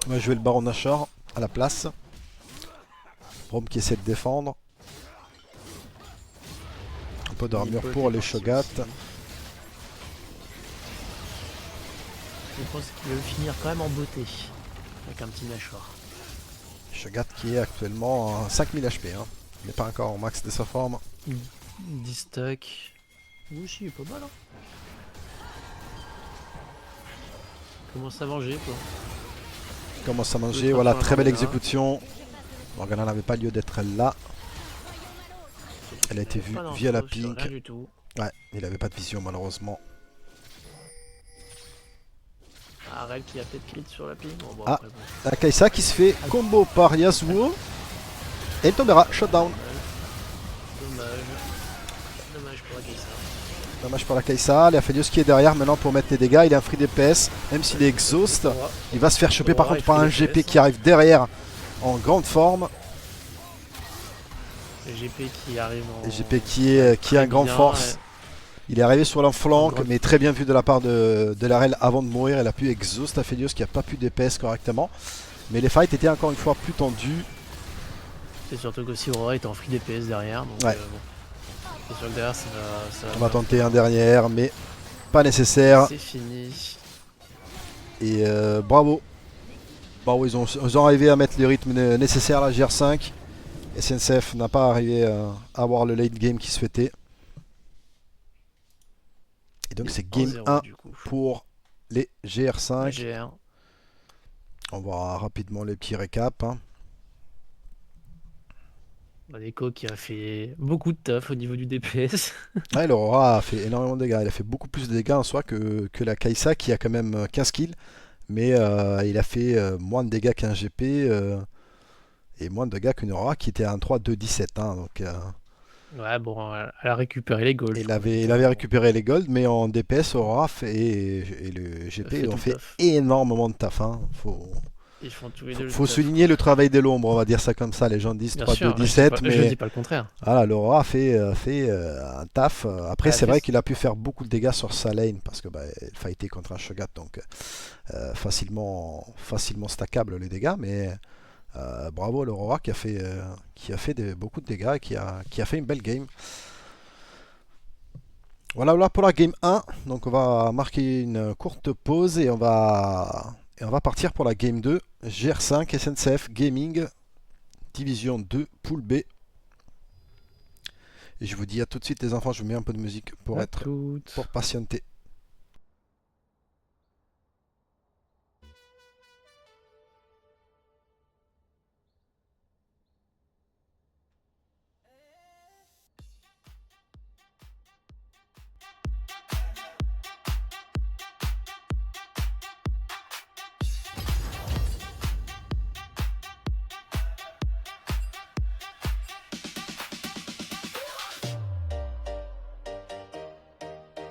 On va jouer le Baron Nashor à la place. Rome qui essaie de défendre. Un peu d'armure L'Enib pour est les parti Shogats. aussi. Je pense qu'il veut finir quand même en beauté. Avec un petit Nashor. Shogat qui est actuellement à 5000 HP. Hein. Il n'est pas encore au max de sa forme. 10 stacks. Oui, si, pas mal, hein. Commence à manger, quoi. Il commence à manger, Le voilà, train très belle Morgana. exécution. Morgana n'avait pas lieu d'être là. Elle a été vue Pas via la d'infos sur pink. rien du tout. Ouais, il avait pas de vision malheureusement. Arel qui a peut-être crit sur la ping. Bon, Ah. après, bon. La Kaisa qui se fait combo par Yasuo. Et elle tombera, shutdown. Dommage. Dommage pour Akaisa. Dommage pour la Kaisa. Léaphelios qui est derrière maintenant pour mettre les dégâts. Il est un free DPS, même s'il est exhaust. Il va se faire choper par Aurora contre par est un free GP DPS, qui arrive derrière en grande forme. Le GP qui arrive en. Et GP qui est très en grande bien, force. ouais. Il est arrivé sur l'enflanque, En grande- mais très bien vu de la part de Larel avant de mourir. Elle a pu exhaust Aphelios qui n'a pas pu DPS correctement. Mais les fights étaient encore une fois plus tendus. C'est surtout qu'aussi Aurora est en free DPS derrière. Donc, Ouais. bon. C'est sûr que derrière, ça va. On va tenter un derrière, mais pas nécessaire. C'est fini. Et bravo. Bravo, ils ont arrivé à mettre le rythme nécessaire à la GR5. SNCF n'a pas arrivé à avoir le late game qui souhaitait. Et donc c'est game 1-0, 1 du coup. pour les GR5. GR. On va rapidement les petits récaps. Hein. Neko qui a fait beaucoup de taf au niveau du DPS. Ouais, l'Aurora a fait énormément de dégâts. Il a fait beaucoup plus de dégâts en soi que la Kaisa qui a quand même 15 kills. Mais il a fait moins de dégâts qu'un GP et moins de dégâts qu'une Aurora qui était à 1-3, 2-17. Hein, donc, Ouais, bon, elle a récupéré les goals. il avait récupéré les golds, mais en DPS, Aurora et le GP Fait ont tout fait taf. énormément de taf. Hein. Ils font tous les deux le Faut taf. souligner le travail de l'ombre, on va dire ça comme ça. Les gens disent Bien 3, sûr, 2, 17, je mais dis pas le contraire. voilà, l'Aurora fait un taf. Après, Ah, c'est vrai c'est- qu'il a pu faire beaucoup de dégâts sur sa lane parce que il fightait contre un Shogat, donc facilement stackable les dégâts. Mais bravo à l'Aurora qui a fait beaucoup de dégâts et qui a fait une belle game. Voilà pour la game 1. Donc on va marquer une courte pause et on va partir pour la game 2. GR5 SNCF Gaming Division 2 Pool B. Et je vous dis à tout de suite les enfants, je vous mets un peu de musique pour patienter.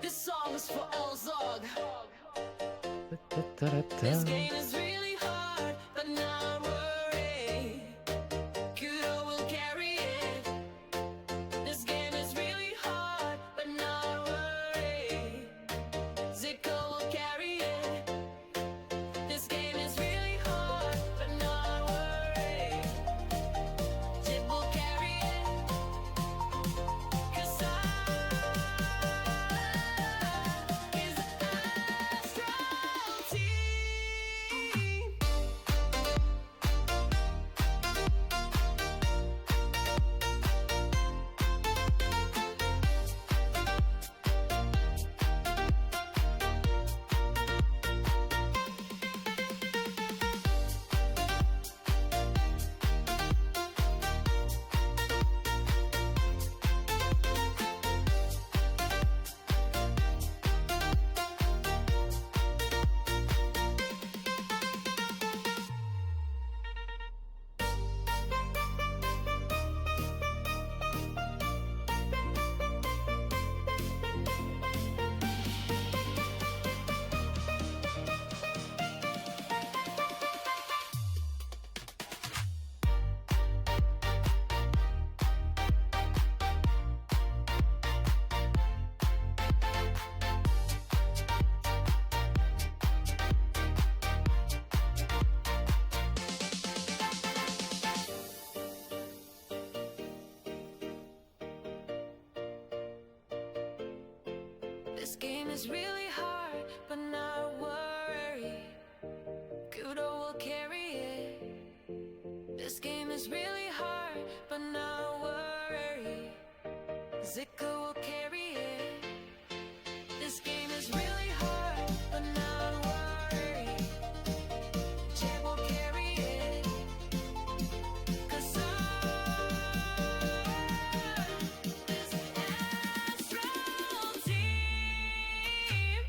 This song is for Elzog. This game is really hard, but not worry. Kudo will carry it. This game is really hard, but not worry. Zico will carry it. This game is really hard, but not worry. Jib will carry it. 'Cause I is Astral Team. This game is really hard, but not worry. Kudo will carry it. This game is really hard, but not worry. Zika will carry it. This game is really hard, but not worry. Jeb will carry it. 'Cause this Astral Team.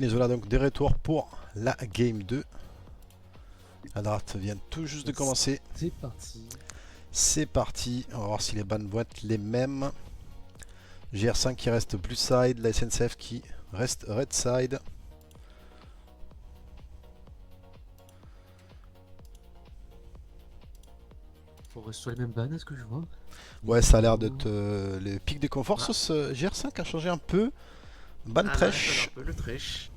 nous voilà donc de retour pour la game 2. La draft vient tout juste de commencer. C'est parti. C'est parti, on va voir si les bannes vont être les mêmes. GR5 qui reste blue side, la SNCF qui reste red side. Faut rester sur les mêmes bannes, est-ce que je vois? Ouais, ça a l'air d'être le pic de confort. Sauce GR5 a changé un peu. Ban trèche. Un peu le trèche.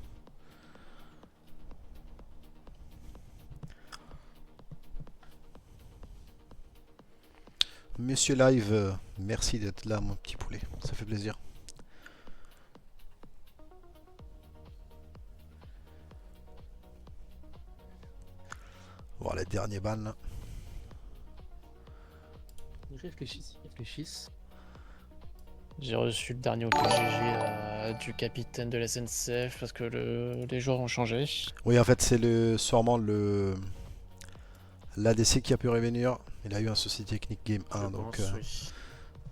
Monsieur Live, merci d'être là mon petit poulet, ça fait plaisir. Voilà les derniers bans. Ils réfléchissent. J'ai reçu le dernier OPGG du capitaine de la SNCF parce que les joueurs ont changé. Oui, en fait c'est sûrement l'ADC qui a pu revenir. Il a eu un souci technique game 1,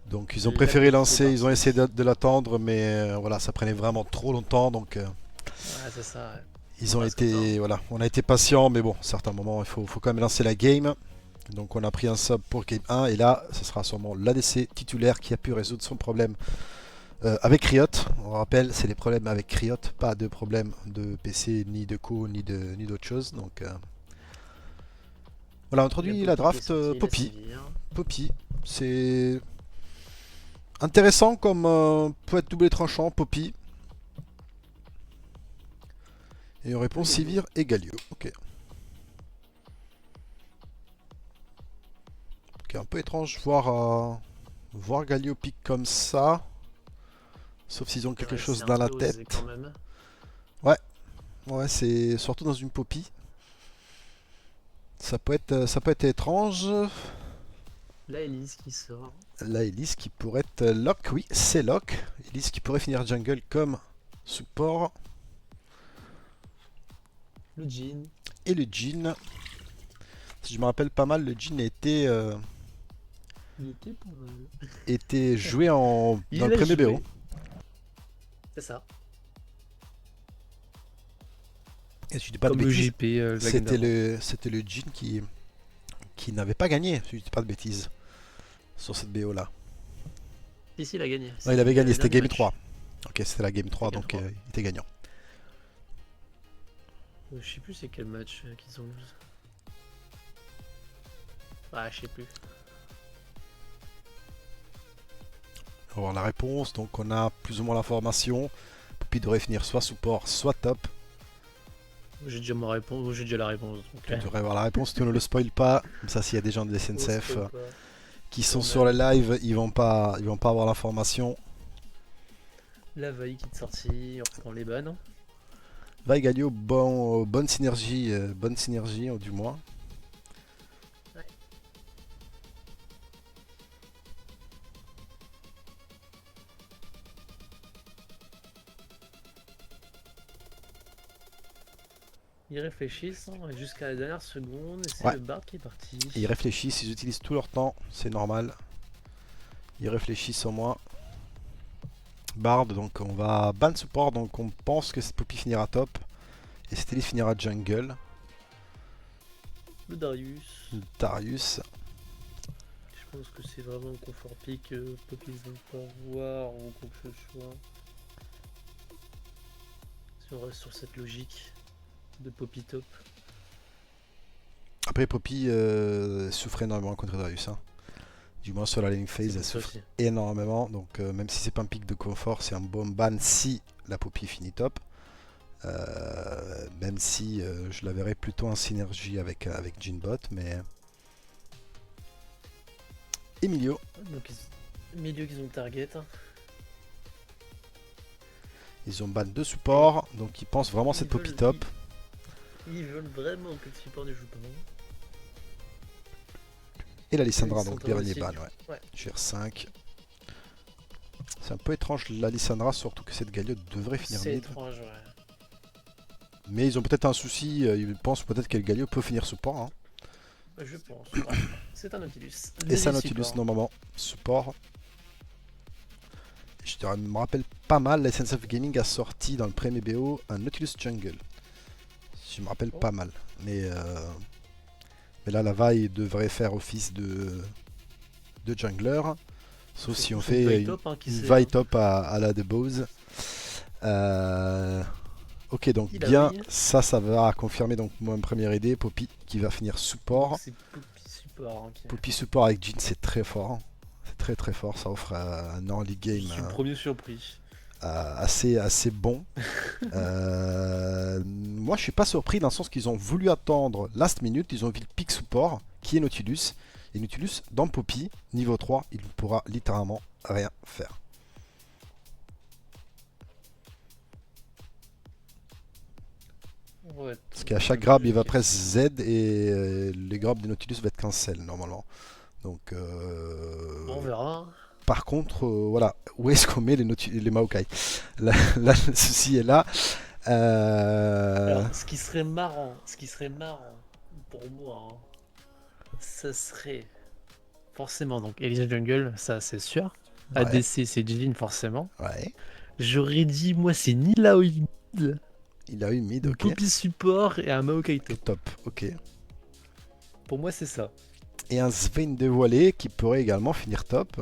donc ils ont préféré lancer, ils ont essayé de l'attendre, mais voilà, ça prenait vraiment trop longtemps, donc Ouais, c'est ça. Ouais. ils ont Parce que été, voilà, on a été patient, mais bon, à certains moments il faut quand même lancer la game. Donc on a pris un sub pour game 1 et là ce sera sûrement l'ADC titulaire qui a pu résoudre son problème avec Riot. On rappelle, c'est les problèmes avec Riot, pas de problème de PC, ni de co, ni d'autre chose. Donc voilà, on introduit la draft Poppy. Poppy, c'est intéressant comme peut être double tranchant, Poppy. Et on répond Sivir et Galio. Ok. Ok, un peu étrange voir Galio pick comme ça. Sauf s'ils ont quelque chose dans la tête. Quand même. Ouais, c'est surtout dans une Poppy. Ça peut être étrange. Là, Elise qui sort. Là, Elise qui pourrait être lock. Oui, c'est lock. Elise qui pourrait finir jungle comme support. Le Jhin. Et le Jhin. Si je me rappelle pas mal, le Jhin était Il était pas mal. joué dans le premier BO. C'est ça. Et si je dis pas Comme de le bêtises, JP. la c'était game le Jhin qui n'avait pas gagné, si je dis pas de bêtises, sur cette BO là. Ici, il a gagné. Non, il avait gagné, c'était le game match. 3. Ok, c'était la game 3, Game donc 3. il était gagnant. Je sais plus c'est quel match qu'ils ont eu. Ah, je sais plus. On va voir la réponse, donc on a plus ou moins l'information. Poppy devrait finir soit support, soit top. J'ai déjà ma réponse, j'ai déjà la réponse. Donc, Tu devrais avoir la réponse, tu ne le spoil pas. Comme ça, s'il y a des gens de on SNCF se fait pas. qui sont Quand sur le même. live, ils vont pas avoir l'information. La veille qui est sortie, on reprend les bannes. Va Galio, bonne synergie, du moins. Ouais. Ils réfléchissent jusqu'à la dernière seconde et c'est Ouais. le Bard qui est parti. Ils réfléchissent, ils utilisent tout leur temps, c'est normal. Ils réfléchissent au moins. Bard, donc on va ban support, donc on pense que Poppy finira top. Et Stelis finira jungle. Le Darius. Darius. Je pense que c'est vraiment un confort pick peu qu'ils vont pas voir ou quoi que ce soit. Si on reste sur cette logique de Poppy top. Après Poppy souffre énormément contre Darius. Hein. Du moins sur la lane phase, C'est elle ça souffre aussi. énormément. Donc même si c'est pas un pic de confort, c'est un bon ban si la Poppy finit top. Même si je la verrais plutôt en synergie avec Jinbot, mais... Emilio. Donc milieu qu'ils ont target. Ils ont ban 2 supports, donc ils pensent vraiment cette Ils Poppy veulent- top. Ils veulent vraiment que le support ne joue pas. Et la Lissandra, donc Lissandra dernier aussi. ban, ouais. Ouais. GR5. C'est un peu étrange la Lissandra, surtout que cette Galio devrait finir C'est mid. étrange, ouais. Mais ils ont peut-être un souci, ils pensent peut-être que le Galio peut finir support. Hein. Je pense. Ouais. C'est un Nautilus. Et c'est un Deuxième Nautilus support. normalement, support. me rappelle pas mal, la SNCF Gaming a sorti dans le premier BO un Nautilus Jungle. Je me rappelle pas mal. Mais là, la vaille devrait faire office de jungler. Sauf si on fait une vaille top à la de Bose. Ok, donc Il a bien, oui. ça va confirmer donc mon première idée. Poppy qui va finir support. C'est Poppy support. Ok. Poppy support avec Jhin, c'est très fort. C'est très très fort. Ça offre un early Je game suis le premier surpris. assez bon. Moi, je suis pas surpris dans le sens qu'ils ont voulu attendre last minute. Ils ont vu le pick support qui est Nautilus. Et Nautilus, dans Poppy, niveau 3, il ne pourra littéralement rien faire. Ouais, Parce qu'à chaque grab, il va press Z et les grabs de Nautilus va être cancel normalement. Donc, on verra. par contre, voilà, où est-ce qu'on met les Maokai? Là, le souci est là. Alors, ce qui serait marrant pour moi, hein, ça serait forcément donc Elisa Jungle, ça c'est sûr. Ouais. ADC c'est Jhin forcément. Ouais, J'aurais dit moi c'est Nilah mid, il a eu mid, ok. Poppy support et un Maokai top. Top, ok. Pour moi c'est ça. Et un Swain dévoilé qui pourrait également finir top.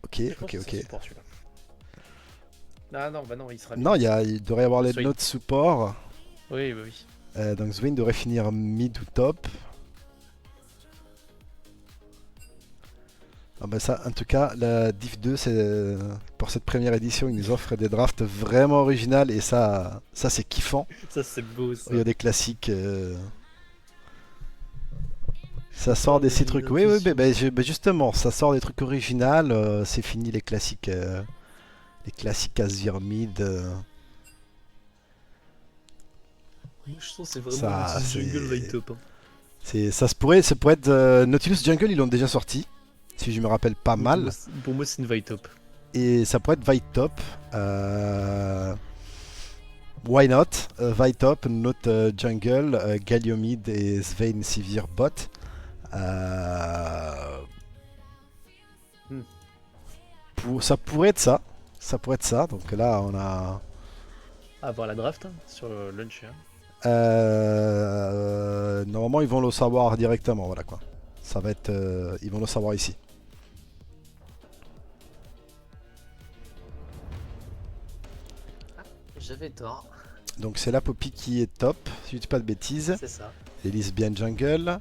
Ok, Je pense ok, que c'est ok. support, celui-là. Ah non, bah non, il sera Non, il devrait y avoir les Swain. notes support. Oui, oui. Donc Swain devrait finir mid ou top. Ah bah ça, en tout cas, la Div 2, c'est pour cette première édition, ils nous offrent des drafts vraiment originales et ça c'est kiffant. Ça c'est beau ça. Il y a des classiques. Ça sort des des trucs. Oui, oui, justement, ça sort des trucs originaux. C'est fini les classiques Azir mid. Moi, je trouve que c'est vraiment Ça, un petit c'est- jungle light top. Hein. Ça pourrait être Nautilus Jungle, ils l'ont déjà sorti, si je me rappelle pas mal. Pour moi, c'est une vibe top. Et ça pourrait être Vite Top. Why not? Vite Top, Note Jungle, Galio mid et Swain Sivir bot. Ça pourrait être ça. Ça pourrait être ça. Donc là, on a. À voir la draft hein, sur le launcher. Normalement, ils vont le savoir directement. Voilà quoi. Ça va être. Ils vont le savoir ici. J'avais tort. Donc c'est la Poppy qui est top, si je dis pas de bêtises. C'est ça. Elise bien jungle.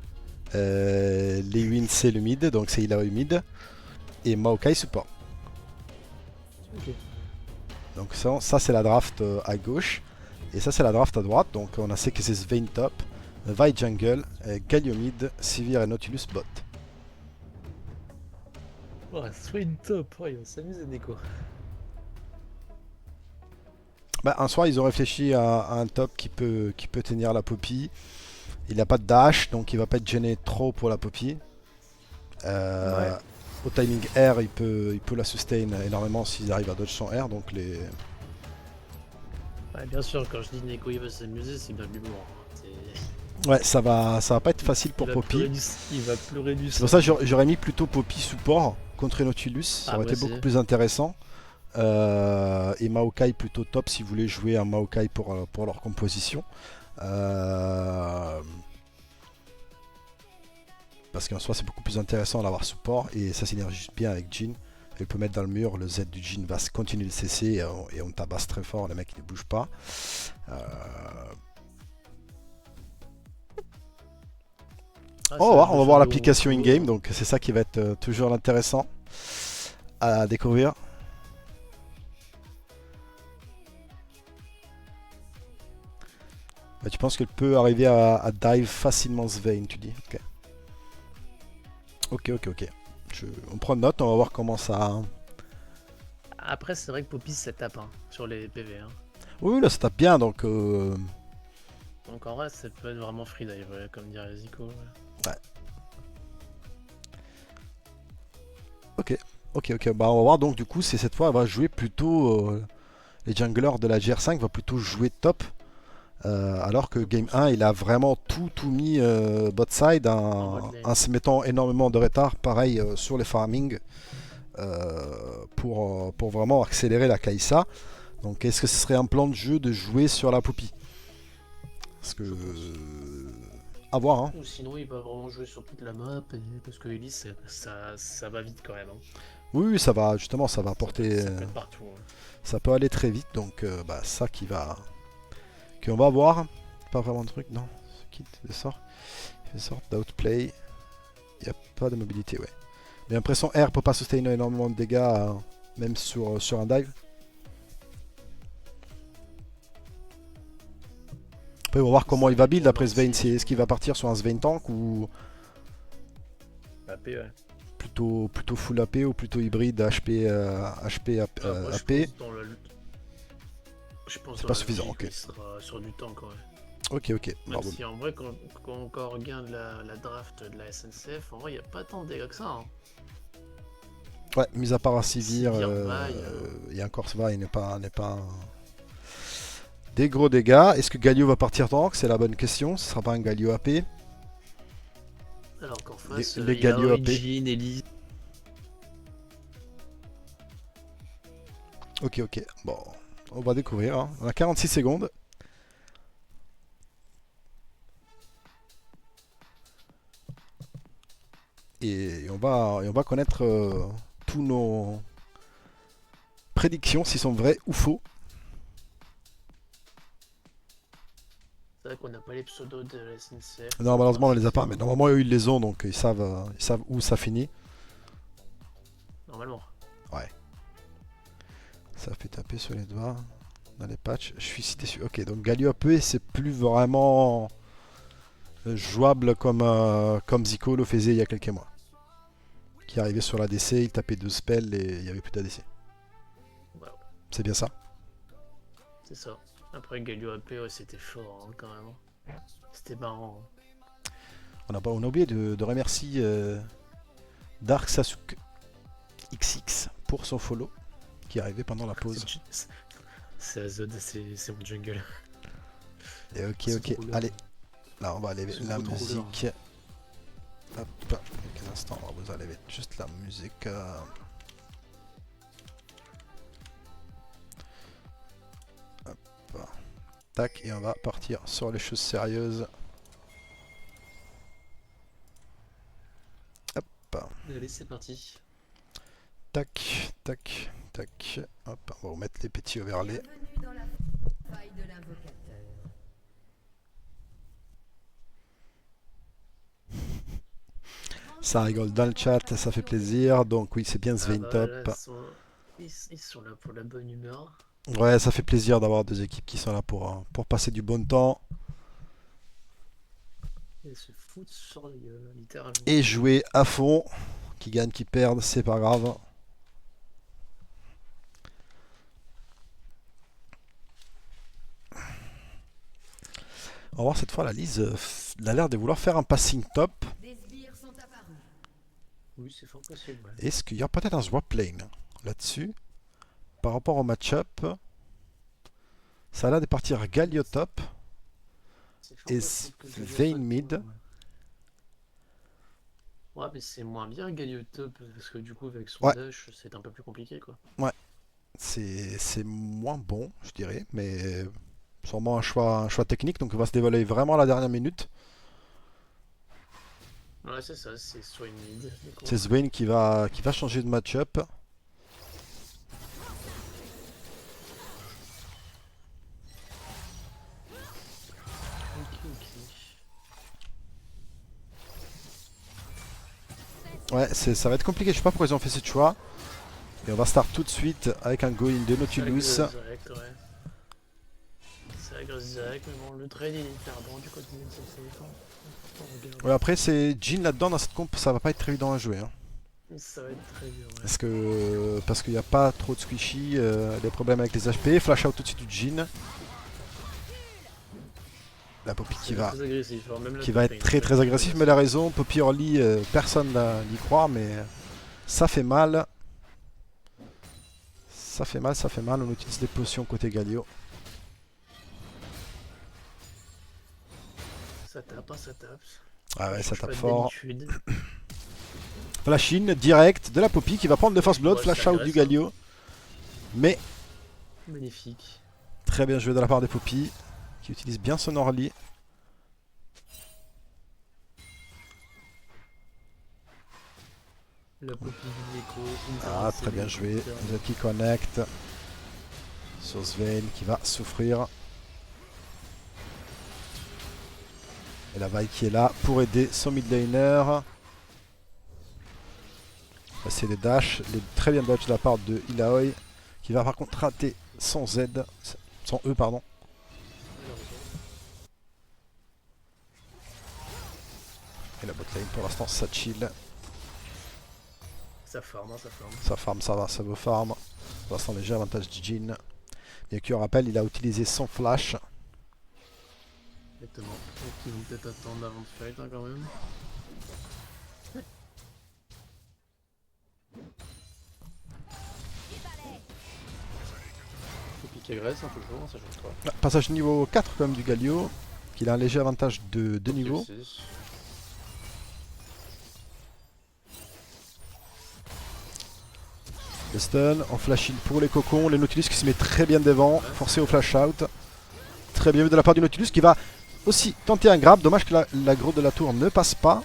Lewin c'est le mid, donc c'est Ilaoi mid. Et Maokai support. Ok. Donc ça c'est la draft à gauche. Et ça c'est la draft à droite. Donc on a sait que c'est Swain top, Vi jungle, Galio mid, Sivir et Nautilus bot. Ouais, Swain top. Ouais, on s'amuse à déco. Bah, un soir ils ont réfléchi à un top qui peut tenir la Poppy. Il n'a pas de dash, donc il va pas être gêné trop pour la Poppy. Ouais. Au timing R, il peut la sustain énormément s'il arrive à dodge son R. Donc les... Ouais, bien sûr, quand je dis Neko il va s'amuser, c'est bien de l'humour. C'est- Ouais, ça va pas être facile pour il va pleurer Poppy. il va pleurer du C'est pour ça que j'aurais mis plutôt Poppy support contre Nautilus. Ça Ah, aurait moi été beaucoup aussi. plus intéressant. Et Maokai plutôt top si vous voulez jouer un Maokai pour leur composition. Parce qu'en soi c'est beaucoup plus intéressant d'avoir support et ça synergise bien avec Jhin. Elle peut mettre dans le mur, le Z du Jhin va continuer de cesser et on tabasse très fort, les mecs ne bougent pas. Ah, On va ça, voir, je on va vais voir faire l'application le- in-game, donc c'est ça qui va être toujours intéressant à découvrir. Bah, tu penses qu'elle peut arriver à dive facilement Swain, tu dis? Ok. On prend note, on va voir comment ça... Après, c'est vrai que Poppy ça tape hein, sur les PV. Hein. Oui, là ça tape bien, donc... Donc en vrai, ça peut être vraiment free dive, ouais, comme dirait Zico. Ouais. Ok, bah on va voir, donc du coup, c'est cette fois, elle va jouer plutôt... les junglers de la GR5 vont plutôt jouer top. Alors que Game 1, il a vraiment tout mis bot side En bot lane. en se mettant énormément de retard. Pareil sur les farming. pour vraiment accélérer la Kai'Sa. Donc est-ce que ce serait un plan de jeu de jouer sur la Poppy? Parce que... à voir, hein. Ou sinon, il va vraiment jouer sur toute la map, parce que Elise, ça va vite quand même. Hein. Oui, ça va, justement, ça va apporter... Ça peut être partout. Hein. ça peut aller très vite, donc ça qui va... qu'on va voir. Pas vraiment de truc, non. Ce kit de sort. Il fait sorte d'outplay. Il n'y a pas de mobilité, ouais. J'ai l'impression R peut pas sustain énormément de dégâts, même sur un dive. Après, on va voir comment il va build après Swain. Est-ce qu'il va partir sur un Swain tank ou AP, ouais. plutôt full AP ou plutôt hybride HP, HP Moi, AP? Je pense C'est dans pas la suffisant, vie ok. qu'il sera sur du tank, ouais. Ok, Même bravo. si en vrai, quand on regarde la draft de la SNCF, en vrai, il n'y a pas tant de dégâts que ça. Hein. Ouais, mis à part à Sivir, Sivir, Vaille, et encore Vaille n'est pas des gros dégâts. Est-ce que Galio va partir tank? C'est la bonne question. Ce sera pas un Galio AP. Alors qu'en face, les il y a Galio AP. Origin, Elise. Ok. Bon, on va découvrir. Hein. On a 46 secondes. Et on va connaître tous nos prédictions, s'ils sont vrais ou faux. C'est vrai qu'on n'a pas les pseudos de la SNCF. Non, malheureusement, on les a pas. Mais normalement, eux, ils les ont, donc ils savent où ça finit. Normalement. Ça fait taper sur les doigts dans les patchs. Je suis cité sur. Ok, donc Galio AP, c'est plus vraiment jouable comme Zico le faisait il y a quelques mois. Qui arrivait sur l'ADC, il tapait 2 spells et il n'y avait plus d'ADC. Ouais, C'est bien ça. c'est ça. Après, Galio AP, ouais, c'était fort hein, quand même. Hein. C'était marrant. Hein. On a oublié de remercier Dark Sasuke XX pour son follow qui est arrivé pendant la pause. C'est Azod, c'est mon jungle. Et ok, C'est trop bien. allez. Là, on va enlever C'est la trop bien. musique. Hop, quelques instants, on va vous enlever juste la musique. Hop. Tac, et on va partir sur les choses sérieuses. Hop, Allez, c'est parti. tac. Hop, on va remettre les petits overlays. Bienvenue dans la faille de l'invocateur. Ça rigole dans le chat, ça fait plaisir. Donc oui, c'est bien Swain top. Ils sont là pour la bonne humeur. Ouais, ça fait plaisir d'avoir deux équipes qui sont là pour passer du bon temps Ils se foutent sur la gueule, littéralement. et jouer à fond. Qui gagne, qui perde, c'est pas grave. On va voir cette fois la Lise. Elle a l'air de vouloir faire un passing top. Des sbires sont apparus. Oui, c'est fort possible. Ouais. Est-ce qu'il y a peut-être un swap lane là-dessus? Par rapport au match-up, ça a l'air de partir Galio top. C'est fort Et possible que Galio Vayne soit mid. Ouais, mais c'est moins bien Galio top, parce que du coup, avec son Ouais. dash, c'est un peu plus compliqué, quoi. C'est moins bon, je dirais, mais sûrement un choix technique, donc on va se dévoiler vraiment à la dernière minute. Ouais, c'est ça, c'est soit une mid. du coup. C'est Swain qui va changer de match-up. Ok. Ouais, ça va être compliqué, je sais pas pourquoi ils ont fait ce choix. Et on va start tout de suite avec un go-in de Nautilus. C'est agressif direct, mais bon, le trade il est hyper bon du côté de SNCF. Ouais, après c'est Jhin là-dedans dans cette comp, ça va pas être très évident à jouer. Hein. Ça va être très dur, ouais. Parce qu'il n'y a pas trop de squishy, des problèmes avec les HP, flash out tout de suite du Jhin. La Poppy qui va, Très agressif, alors même la qui va top être lane, très agressif, mais la raison, Poppy early, personne n'y croit, mais ça fait mal. Ça fait mal, on utilise des potions côté Galio. Ça tape, hein, ça tape. Ah ouais, ça change tape pas fort. d'habitude. Flash in direct de la Poppy qui va prendre le First Blood, Ouais, flash ça out agresse, du Galio. Mais Magnifique. très bien joué de la part des Poppy qui utilise bien son early. La Poppy du Neko. Ah, très bien joué. The qui connect sur Swain qui va souffrir. Et la Vi qui est là pour aider son mid laner. C'est les dash, les très bien dodge de la part de Illaoi qui va par contre rater son Z, son E pardon. Et la botlane pour l'instant ça chill, Ça farm, hein, ça farm. ça farm, ça va, ça veut farm. Pour l'instant léger avantage de Jin. Et qui on rappelle, il a utilisé son flash. Exactement. Donc ils vont peut-être attendre avant de fight hein, quand même. Poppy qui agresse un peu toujours, ça change pas. Ah, passage niveau 4 quand même du Galio, qu'il a un léger avantage de 2 niveaux. Kill 6. Le stun en flash in pour les cocons, les Nautilus qui se met très bien devant, forcé au flash out. Très bien vu de la part du Nautilus qui va aussi tenter un grab, dommage que l'aggro de la tour ne passe pas.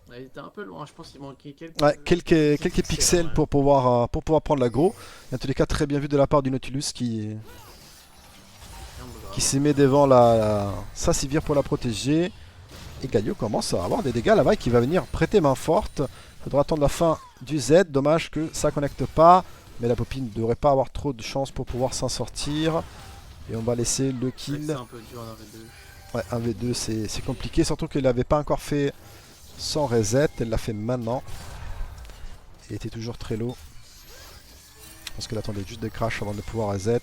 Ouais, il était un peu loin, je pense qu'il manquait quelques, Ouais, quelques pixels, pixels ouais. pour pouvoir prendre l'aggro. En tous les cas très bien vu de la part du Nautilus qui se met devant sa Sivir pour la protéger. Et Galio commence à avoir des dégâts là-bas qui va venir prêter main forte. Il faudra attendre la fin du Z, dommage que ça connecte pas. Mais la Poppy ne devrait pas avoir trop de chance pour pouvoir s'en sortir. Et on va laisser le Ouais, kill. c'est un peu dur en V2. Ouais, un V2 c'est compliqué, surtout qu'il n'avait pas encore fait son reset, elle l'a fait maintenant. Il était toujours très low. Parce qu'elle attendait juste des crashs avant de pouvoir reset.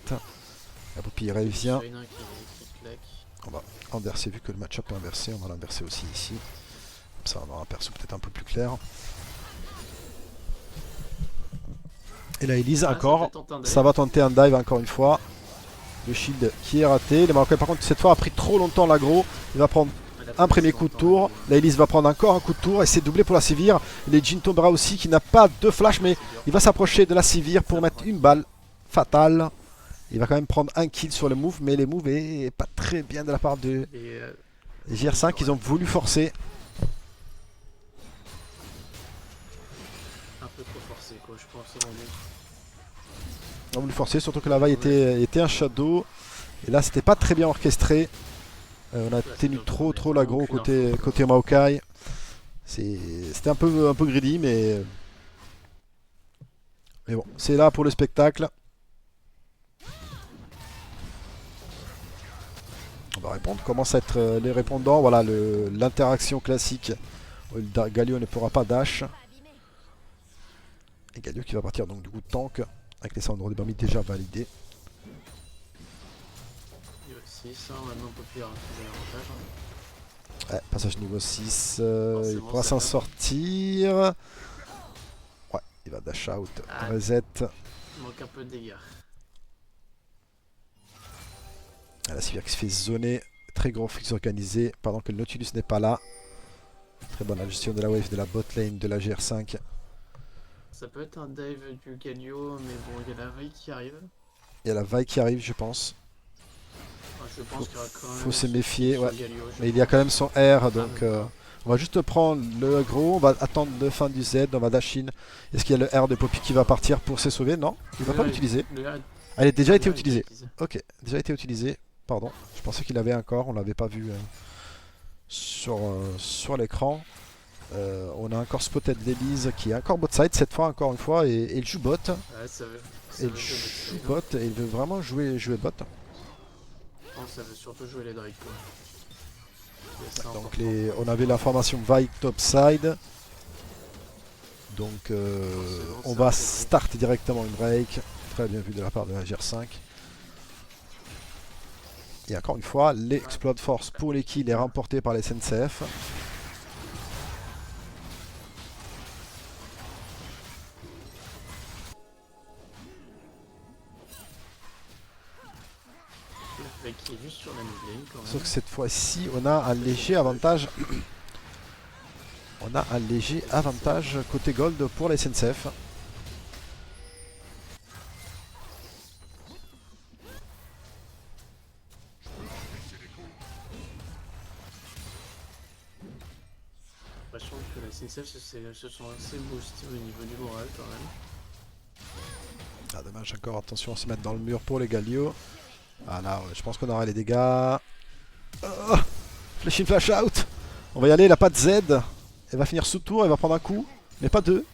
La Poppy revient. China qui claque. On va inverser, vu que le match-up est inversé, on va l'inverser aussi ici. Comme ça on aura un perso peut-être un peu plus clair. Et là Elise Ah, encore, ça fait tenter un dive. ça va tenter un dive encore une fois. Le shield qui est raté. Les Marocains par contre cette fois a pris trop longtemps l'aggro. Il va prendre un premier coup de tour. La Elise va prendre encore un coup de tour et c'est doublé pour la Sivir. Les Jin tombera aussi qui n'a pas de flash mais il va s'approcher de la Sivir pour mettre une balle fatale. Il va quand même prendre un kill sur le move mais les moves est pas très bien de la part de Et GR5. Ils ont voulu forcer. un peu trop forcé quoi, je pense. Au moment. Ils ont voulu forcer surtout que la vaille était un shadow. Et là c'était pas très bien orchestré. On a tenu trop l'aggro côté Maokai. C'était un peu greedy mais bon, c'est là pour le spectacle. On va répondre, commence à être les répondants. Voilà l'interaction classique. Galio ne pourra pas dash. Et Galio qui va partir donc du coup de tank avec les cendres de Bami déjà validés. Il y a 6, hein, maintenant on peut plus avoir l'avantage. Hein. Ouais, passage niveau 6, il Forcément, pourra ça s'en va. sortir. Ouais, il va dash out, Ah. reset. Il manque un peu de dégâts. Ah, la Sivir qui se fait zoner, très gros fix organisé pendant que le Nautilus n'est pas là. Très bonne gestion de la wave de la bot lane de la GR5. Ça peut être un dive du Galio, mais bon, il y a la veille qui arrive. Il y a la vaille qui arrive je pense. Enfin, je pense qu'il y aura quand même. Faut se méfier, sur ouais. le Galio, je Mais il y a quand même son R donc d'accord. on va juste prendre le aggro, on va attendre la fin du Z, on va dash in. Est-ce qu'il y a le R de Poppy qui va partir pour se sauver? Non, il va Le pas R, l'utiliser. le R, Elle a déjà été le R, utilisée. utilisé. Ok, déjà été utilisé. Pardon, je pensais qu'il avait encore, on l'avait pas vu sur l'écran. On a encore spotted l'Elise qui est encore bot side cette fois encore une fois et il joue bot. Ouais, ça veut. Ça Il veut jouer joue le bot et il veut vraiment jouer bot. Je pense que ça veut surtout jouer les Drake quoi. Et c'est Donc important. on avait l'information Vi top side. Donc on c'est va un peu start directement une break. Très bien vu de la part de la GR5. Et encore une fois, l'exploit de force pour les kills est remporté par les SNCF. Le mec qui est juste sur la mid lane quand même. Sauf que cette fois-ci, on a un léger avantage. On a un léger avantage côté gold pour la SNCF. J'ai l'impression que la SNCF se sont assez boostés au niveau du moral quand même. Ah dommage encore, attention à se mettre dans le mur pour les Galio. Ah là ouais, je pense qu'on aura les dégâts. Oh, flash in flash out. On va y aller, il a pas de Z. Elle va finir sous tour, elle va prendre un coup, mais pas deux.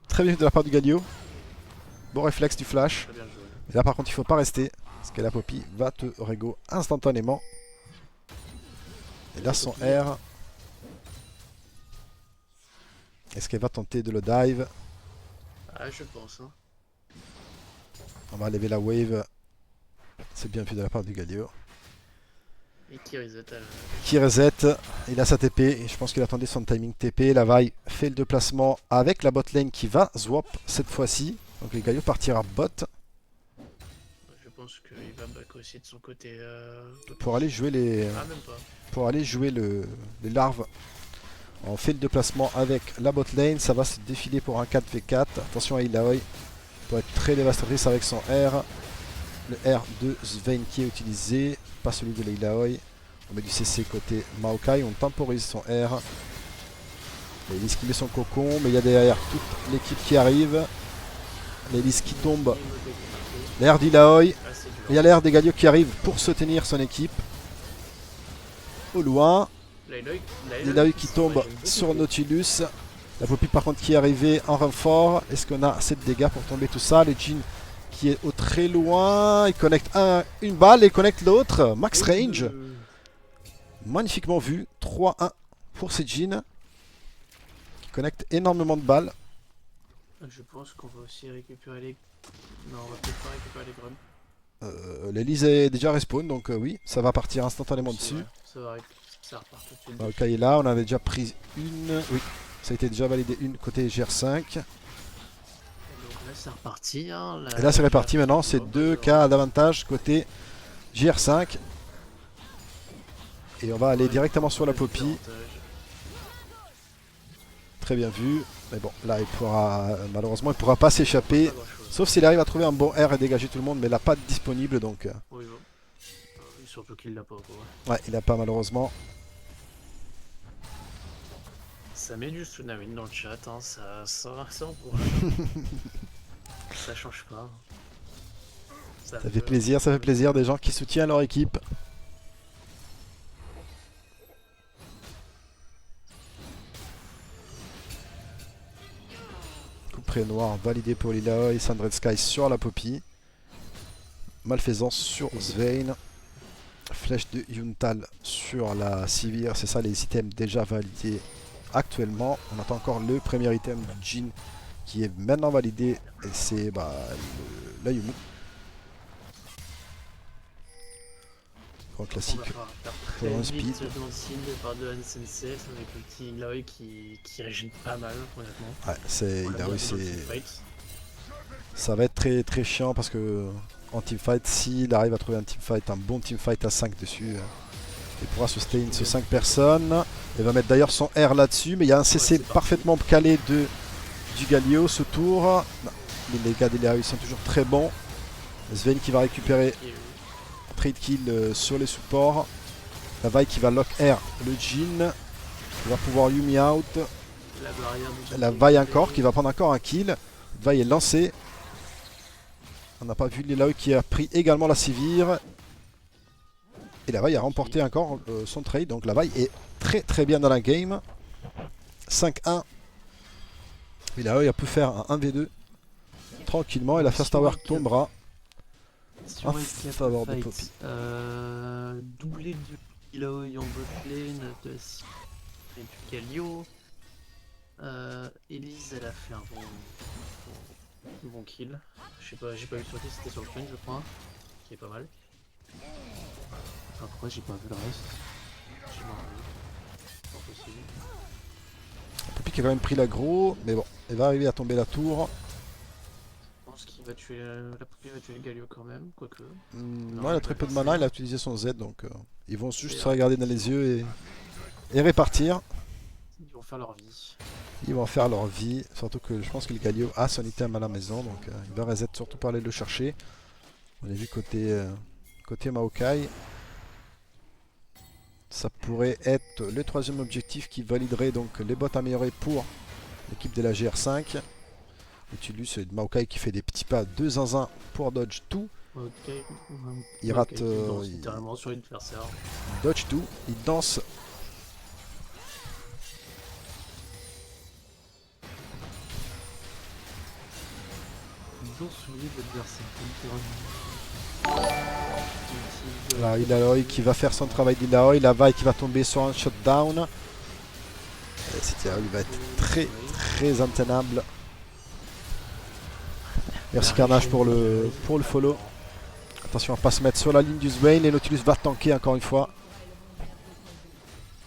Très bien de la part du Galio. Bon réflexe du flash. Très bien joué. Et là par contre il faut pas rester, parce que la Poppy va te régo instantanément. Et là son R. Est-ce qu'elle va tenter de le dive? Ah, je pense. Hein. On va lever la wave. C'est bien vu de la part du Galio. Et qui reset à la... Qui reset, il a sa TP et je pense qu'il attendait son timing TP. La vaille fait le déplacement avec la bot lane qui va swap cette fois-ci. Donc le Galio partira bot Je pense qu'il va back aussi de son côté. pour aller jouer les Ah, même pas. pour aller jouer les larves. On fait le déplacement avec la bot lane, ça va se défiler pour un 4v4. Attention à Illaoi pour être très dévastatrice avec son R. Le R de Swain qui est utilisé, pas celui de Illaoi. On met du CC côté Maokai, on temporise son R. L'hélice qui met son cocon, mais il y a derrière toute l'équipe qui arrive. L'hélice qui tombe. L'air d'Illaoi. Ah, c'est dur. Il y a l'air des Galio qui arrive pour soutenir son équipe. Au loin. Illaoi qui tombe sur Nautilus. La Poppy par contre qui est arrivée en renfort. Est-ce qu'on a assez de dégâts pour tomber tout ça? Le Jhin qui est au très loin. Il connecte une balle et connecte l'autre. Max range. Magnifiquement vu. 3-1 pour ces Jhin. Qui connecte énormément de balles. Je pense qu'on va aussi récupérer les... Non, on va peut-être pas récupérer les grubs. L'Elise est déjà respawn donc oui, ça va partir instantanément dessus. Ouais, ça repart tout de suite. Ok, est là, on avait déjà pris une. Oui, ça a été déjà validé une côté GR5. Donc là, c'est reparti. Hein, Et là, c'est réparti maintenant, c'est 2 cas d'avantage côté GR5. Et on va aller directement sur la Poppy. Très bien vu. Mais bon, là, il pourra malheureusement, il pourra pas s'échapper. Sauf s'il arrive à trouver un bon R et dégager tout le monde, mais il n'a pas de disponible donc. Oui, bon. Surtout qu'il l'a pas. Quoi. Ouais, il n'a pas malheureusement. Ça met du Tsunami dans le chat, hein, ça encourage. Ça change pas. Ça fait plaisir des gens qui soutiennent leur équipe. Coup près noir validé pour Illaoi et Sandred Sky sur la Poppy. Malfaisance sur Swain. Flèche de Yuntal sur la Sivir, c'est ça les items déjà validés actuellement. On attend encore le premier item du Jhin qui est maintenant validé et c'est la Yumu. Grand classique. Très Pour un vite speed. dans le signe de part de SNCF avec le petit Illaoi qui régène pas mal honnêtement. Ouais, c'est On l'a Illaoi, bien vu dans le c'est teamfight. ça va être très très chiant parce que en teamfight, s'il arrive à trouver un bon teamfight à 5 dessus, il pourra sustain ce 5 personnes. Il va mettre d'ailleurs son R là-dessus, mais il y a un CC parfaitement calé du Galio ce tour. Non, les gars d'Illaoi sont toujours très bons. Swain qui va récupérer trade kill sur les supports. La vaille qui va lock R le Jhin. Il va pouvoir Yumi out. La barrière du La vaille encore qui va prendre encore un kill. La vaille est lancée. On n'a pas vu l'Illaoi qui a pris également la Sivir. Et la vaille a remporté encore son trade. Donc la vaille est très très bien dans la game. 5-1. Illaoi a pu faire un 1v2 tranquillement. Et la first tower tombera. En faveur de Poppy. Doublé de Illaoi en bot lane de et du Galio. Elise elle a fait un bon kill. J'ai pas vu sur qui, c'était sur le point je crois. Qui est pas mal. Après, j'ai pas vu le reste. J'ai marre. Pas possible. Poppy qui a quand même pris l'aggro. Mais bon, elle va arriver à tomber la tour. Je pense qu'il va tuer la Poppy va tuer le Galio quand même, quoique. Non, il a très peu de mana, il a utilisé son Z. Donc ils vont juste se regarder dans les yeux et répartir. Ils vont faire leur vie. Ils vont faire leur vie, surtout que je pense que le Galio a son item à la maison, donc il va reset surtout pour aller le chercher. On a vu côté Maokai. Ça pourrait être le troisième objectif qui validerait donc les bots améliorés pour l'équipe de la GR5. Nautilus et Maokai qui fait des petits pas de zinzin pour dodge tout. Ok. Il rate, Il danse il- littéralement sur l'adversaire. Dodge tout, il danse. Ils ont survécu l'adversaire, littéralement. Là, Illaoi qui va faire son travail d'Illaoi. La vaille qui va tomber sur un shutdown. Cet Illaoi va être très intenable. Merci Carnage pour le follow. Attention à ne pas se mettre sur la ligne du Swain. Et Nautilus va tanker encore une fois.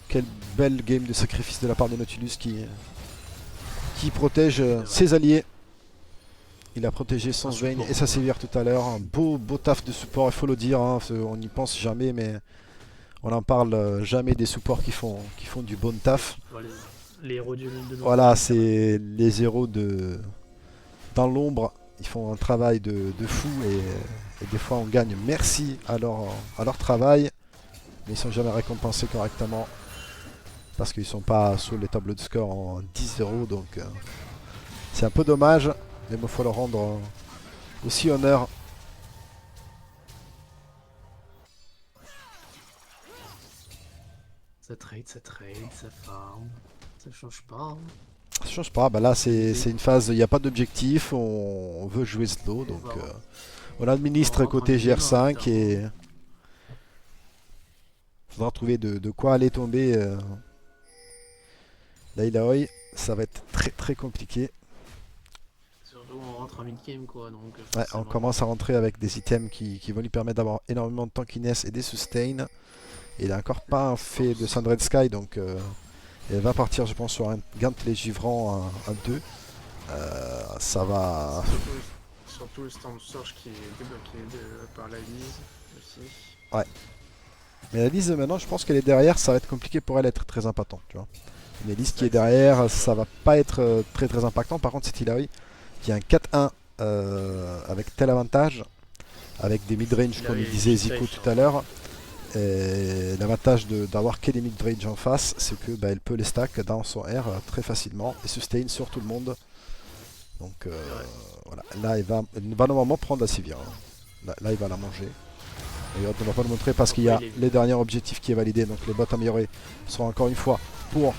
Quelle belle game de sacrifice de la part de Nautilus qui protège ses alliés. Il a protégé son Swain et sa sévère tout à l'heure. Un beau taf de support, il faut le dire. Hein, on n'y pense jamais, mais on n'en parle jamais des supports qui font du bon taf. Voilà, les héros du monde de Noël. Voilà, c'est les héros dans l'ombre. Ils font un travail de fou et des fois on gagne merci à leur travail. Mais ils sont jamais récompensés correctement. Parce qu'ils sont pas sur les tableaux de score en 10-0. Donc c'est un peu dommage. Mais il faut leur rendre aussi honneur. Ça trade, ça farm. Ça change pas. Hein. Ça change pas, bah là c'est une phase, il n'y a pas d'objectif, on veut jouer slow, donc on administre On côté rentre en GR5 et il faudra trouver de quoi aller tomber Illaoi. Ça va être très compliqué. Surtout on rentre en mid-game quoi. Donc, Ouais, on forcément. commence à rentrer avec des items qui vont lui permettre d'avoir énormément de tankiness et des sustain. Il a encore pas fait de Sundred Sky, donc elle va partir je pense sur un Gant les givrants à 2. Ça va... Surtout le Storm Surge qui est débloqué par la lise aussi. Mais la liste maintenant, je pense qu'elle est derrière, ça va être compliqué pour elle d'être très impactant, tu vois. Mais liste qui est derrière, ça va pas être très impactant. Par contre, c'est Illaoi qui a un 4-1 avec tel avantage, avec des mid-range comme il disait Zico tout à l'heure. Et l'avantage d'avoir que des mid-range en face, c'est que elle peut les stack dans son R très facilement et sustain sur tout le monde. Donc voilà, là il va normalement prendre la Sivir. Hein. Là il va la manger. Et on ne va pas le montrer parce qu'il y a les derniers objectifs qui est validé. Donc les bots améliorés seront encore une fois pour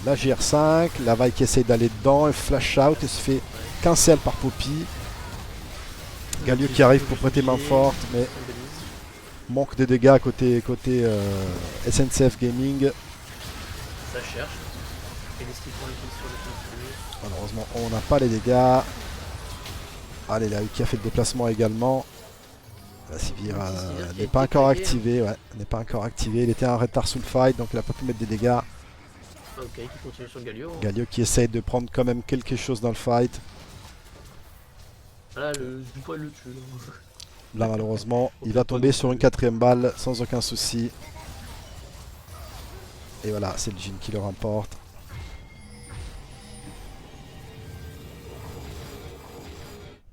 la GR5. La vaille qui essaye d'aller dedans, elle flash out et se fait cancel par Poppy. Galio qui arrive pour prêter main forte, mais manque de dégâts côté SNCF Gaming. Ça cherche. Et les skills pour les kills sur le continu. Malheureusement, on n'a pas les dégâts. Allez, là, qui a fait le déplacement également. La Sivir n'est pas encore activé. Ouais, n'est pas encore activé. Il était en retard sous le fight, donc il n'a pas pu mettre des dégâts. Ok, qui continue sur le Galio. Galio qui essaye de prendre quand même quelque chose dans le fight. Là, le poil le tue. Là, malheureusement, il va tomber sur une 4ème balle sans aucun souci. Et voilà, c'est le Jhin qui le remporte.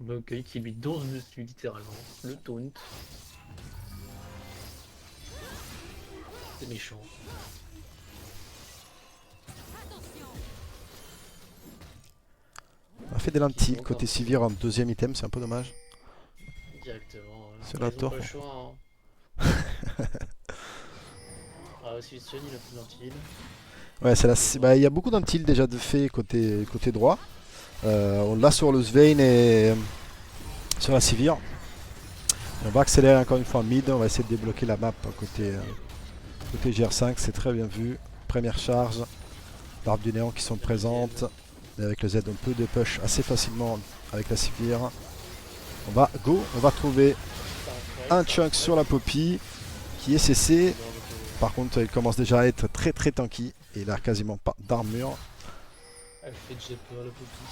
Ok, qui lui danse dessus littéralement. Le taunt. C'est méchant. On a fait des lentilles côté Sivir en deuxième item, c'est un peu dommage. Directement. C'est Ils la ont tour. pas le choix. Hein. Ah, aussi, Sun, il a plus d'antil. Ouais, c'est il y a beaucoup d'antilles déjà de fait côté droit. On l'a sur le Swain et sur la Sivir. Et on va accélérer encore une fois en mid. On va essayer de débloquer la map côté GR5. C'est très bien vu. Première charge. L'arbre du néant qui sont présentes. Et avec le Z, on peut de push assez facilement avec la Sivir. On va trouver un chunk sur la Poppy qui est CC. Par contre, il commence déjà à être très tanky. Et il a quasiment pas d'armure. Elle fait déjà peur, la Poppy.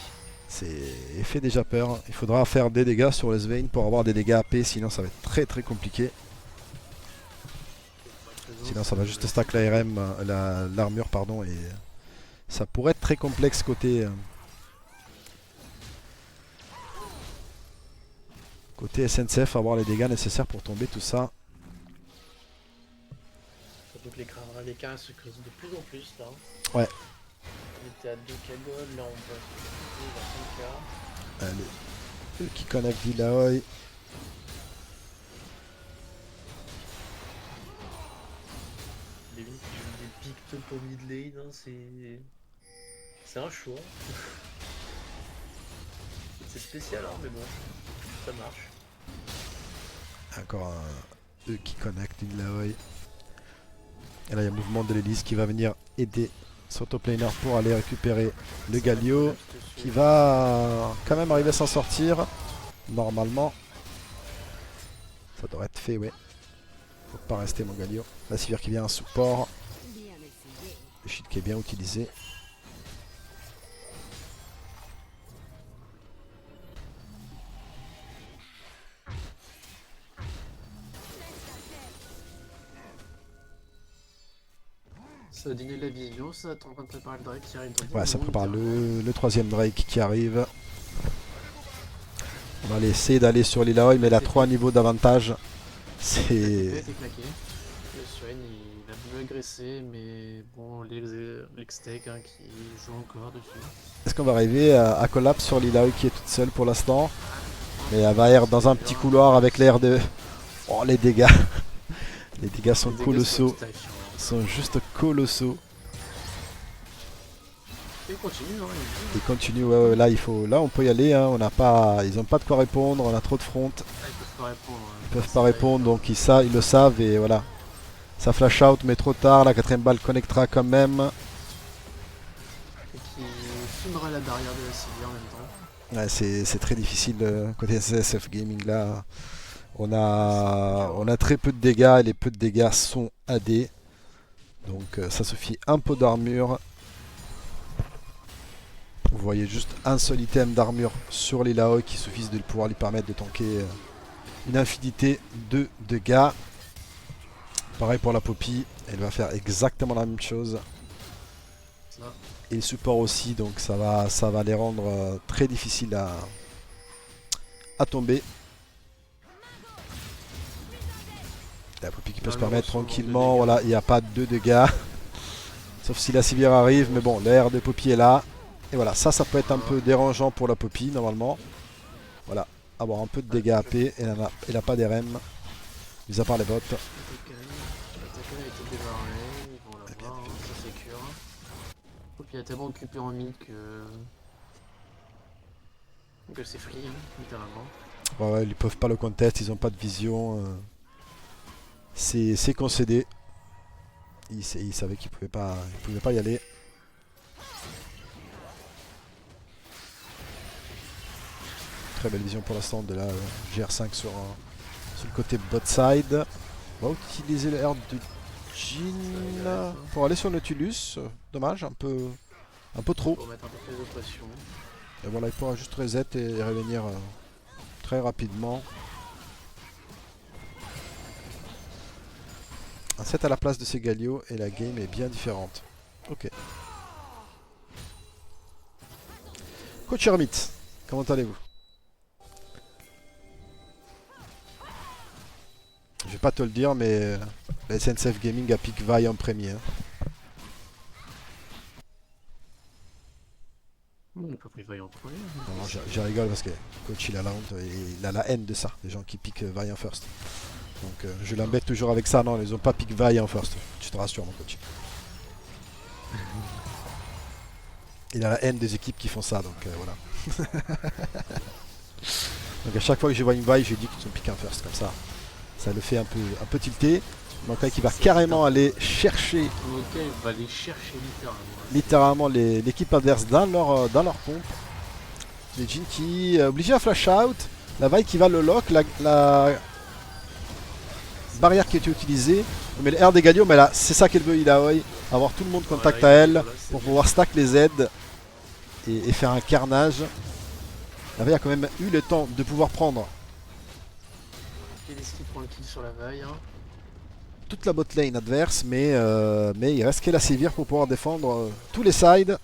Il fait déjà peur. Il faudra faire des dégâts sur les Swain pour avoir des dégâts AP, sinon ça va être très compliqué. présence. Sinon ça va juste stack l'ARM, l'armure pardon, et ça pourrait être très complexe côté SNCF, avoir les dégâts nécessaires pour tomber tout ça. Surtout que les cas se creusent de plus en plus là. Ouais. On était à 2K gold, là on va se retrouver à 5K. Allez, eux qui connectent Villaoy. Les lignes qui jouent des pics top au mid lane, hein, c'est un choix. C'est spécial hein, mais bon, ça marche. Encore eux qui connectent Villaoy. Et là il y a un mouvement de l'hélice qui va venir aider son top laner pour aller récupérer le Galio, qui va quand même arriver à s'en sortir. Normalement. Ça devrait être fait, ouais. Faut pas rester mon Galio. La Sivir qui vient en support. Bien essayé. Le shield qui est bien utilisé. Ça a donné la vision, ça t'es en train de préparer le Drake qui arrive dans 10 Ouais, ça minutes, prépare hein. le troisième Drake qui arrive. On va essayer d'aller sur l'Illaoi, mais il a 3 niveaux d'avantage. Il a C'est... été claqué. Le Swain il a voulu agresser, mais bon, l'Extech hein, qui joue encore dessus. Est-ce qu'on va arriver à collapse sur l'Illaoi qui est toute seule pour l'instant? Mais elle va être dans un petit couloir avec l'air de... Oh, les dégâts. Les dégâts sont Les dégâts colossaux. sont terrifiants. Sont juste colossaux. Et continue, hein, Ils continuent, ouais, là il faut, là on peut y aller, hein. On n'a pas, ils ont pas de quoi répondre, on a trop de front, ils peuvent pas répondre. Hein. ils peuvent pas répondre donc ils le savent et voilà. Ça flash out mais trop tard, la quatrième balle connectera quand même. Et qui filmera la barrière de la Sivir en même temps. Ouais, c'est très difficile côté SSF Gaming là. On a très peu de dégâts et les peu de dégâts sont AD. Donc ça suffit un peu d'armure. Vous voyez juste un seul item d'armure sur l'Illaoi qui suffit de pouvoir lui permettre de tanker une infinité de dégâts. Pareil pour la Poppy, elle va faire exactement la même chose. Ça. Et le support aussi, donc ça va les rendre très difficiles à tomber. La Poppy qui peut se permettre tranquillement, voilà, il n'y a pas de dégâts. Sauf si la Sivir arrive, mais bon, l'air de Poppy est là. Et voilà, ça peut être un peu dérangeant pour la Poppy normalement. Voilà, avoir un peu de dégâts AP, et elle n'a pas d'RM, mis à part les bots. L'attaquant a été démarré, ils vont l'avoir, hein, ça sécure. Puis il a tellement occupé en mid que c'est free, hein, littéralement. Ouais, ils peuvent pas le contest, ils ont pas de vision. C'est concédé. Ils savaient qu'ils pouvaient pas y aller. Très belle vision pour l'instant de la GR5 sur le côté bot side. On va utiliser le R de Jhin pour aller sur le Nautilus. Dommage, un peu trop. Pour mettre un peu plus de pression. Et voilà, il pourra juste reset et revenir très rapidement. Un set à la place de ces Galio et la game est bien différente. Ok. Coach Hermite, comment allez-vous? Je vais pas te le dire, mais la SNCF Gaming a pick Vi en premier. Hein. On n'a pas pris vaillant premier. Non, je rigole parce que coach il a la honte et il a la haine de ça, les gens qui piquent Vi en first. Donc je l'embête toujours avec ça, non, ils ont pas pick Vi en first. Tu te rassures mon coach. Il a la haine des équipes qui font ça, donc voilà. Donc à chaque fois que je vois une Vi, je dis qu'ils sont pick en first, comme ça. Ça le fait un peu tilter. Donc là qui va carrément aller chercher Mokai va aller chercher littéralement l'équipe adverse dans leur pompe. Les Jhin qui est obligé à flash out. La Vi qui va le lock. La barrière qui a été utilisée. Mais le R des Galio, mais là c'est ça qu'elle veut Illaoi. Avoir tout le monde contact à elle pour pouvoir stack les aides et faire un carnage. La Vi a quand même eu le temps de pouvoir prendre. Et les skis prend le kill sur la vaille. Hein. toute la bot lane adverse, mais il reste que la Sivir pour pouvoir défendre tous les sides.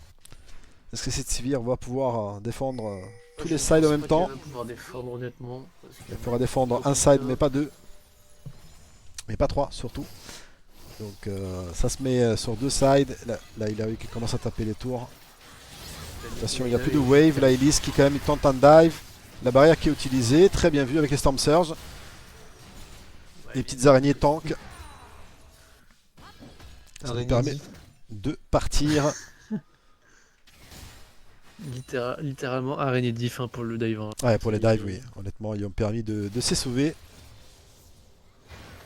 Est-ce que cette Sivir va pouvoir défendre tous les sides en même temps? Elle va pouvoir défendre honnêtement. Parce que Elle pourra défendre un side mais pas deux. Mais pas trois surtout. Donc ça se met sur deux sides. Là il a eu qui commence à taper les tours. Attention, il n'y a plus de wave. Là Elise qui quand même tente un dive. La barrière qui est utilisée, très bien vu avec les Storm Surge. Les petites araignées tank. Ça nous permet de partir. Littéralement araignée de diff hein, pour le dive. Hein. Ouais, pour les dives, oui. Honnêtement, ils ont permis de se sauver.